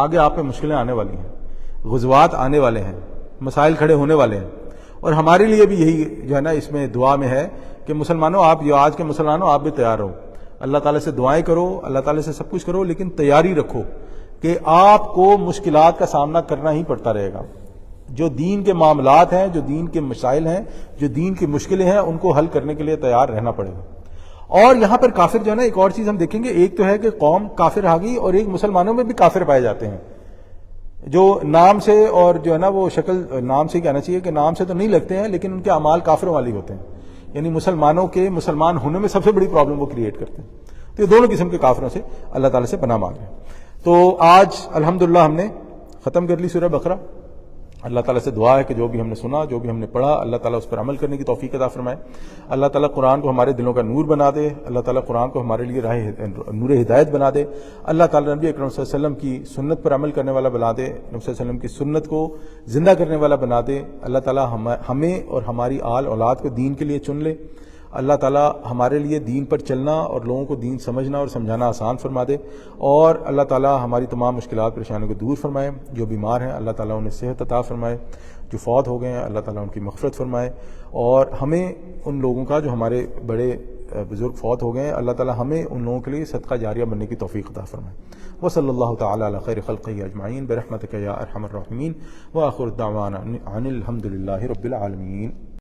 آگے آپ پہ مشکلیں آنے والی ہیں، غزوات آنے والے ہیں، مسائل کھڑے ہونے والے ہیں۔ اور ہمارے لیے بھی یہی جو ہے نا اس میں دعا میں ہے کہ مسلمانوں، آپ جو آج کے مسلمانوں آپ بھی تیار رہو، اللہ تعالیٰ سے دعائیں کرو، اللہ تعالیٰ سے سب کچھ کرو، لیکن تیاری رکھو کہ آپ کو مشکلات کا سامنا کرنا ہی پڑتا رہے گا۔ جو دین کے معاملات ہیں، جو دین کے مسائل ہیں، جو دین کی مشکلیں ہیں، ان کو حل کرنے کے لیے تیار رہنا پڑے گا۔ اور یہاں پر کافر جو ہے نا، ایک اور چیز ہم دیکھیں گے، ایک تو ہے کہ قوم کافر آ گئی، اور ایک مسلمانوں میں بھی کافر پائے جاتے ہیں جو نام سے، اور جو ہے نا وہ شکل نام سے کہنا چاہیے کہ نام سے تو نہیں لگتے ہیں لیکن ان کے اعمال کافروں والی ہوتے ہیں، یعنی مسلمانوں کے مسلمان ہونے میں سب سے بڑی پرابلم وہ کریٹ کرتے ہیں۔ تو یہ دونوں قسم کے کافروں سے اللہ تعالیٰ سے پناہ مانگ رہے ہیں۔ تو آج الحمدللہ ہم نے ختم کر لی سورہ بقرہ۔ اللہ تعالیٰ سے دعا ہے کہ جو بھی ہم نے سنا، جو بھی ہم نے پڑھا، اللہ تعالیٰ اس پر عمل کرنے کی توفیق عطا فرمائے۔ اللہ تعالیٰ قرآن کو ہمارے دلوں کا نور بنا دے، اللہ تعالیٰ قرآن کو ہمارے لیے نور ہدایت بنا دے، اللہ تعالیٰ نبی اکرم صلی اللہ علیہ وسلم کی سنت پر عمل کرنے والا بنا دے، نبی صلی اللہ علیہ وسلم کی سنت کو زندہ کرنے والا بنا دے۔ اللہ تعالیٰ ہمیں اور ہماری آل اولاد کو دین کے لیے چن لے۔ اللہ تعالیٰ ہمارے لیے دین پر چلنا اور لوگوں کو دین سمجھنا اور سمجھانا آسان فرما دے، اور اللہ تعالیٰ ہماری تمام مشکلات پریشانیوں کو دور فرمائے۔ جو بیمار ہیں اللہ تعالیٰ انہیں صحت عطا فرمائے، جو فوت ہو گئے ہیں اللہ تعالیٰ ان کی مغفرت فرمائے، اور ہمیں ان لوگوں کا جو ہمارے بڑے بزرگ فوت ہو گئے ہیں، اللہ تعالی ہمیں ان لوگوں کے لیے صدقہ جاریہ بننے کی توفیق عطا فرمائے۔ وصلی اللہ تعالی علی خیر خلقہ اجمعین برحمتک یا ارحم الراحمین، وآخر دعوانا ان الحمد للہ رب العالمین۔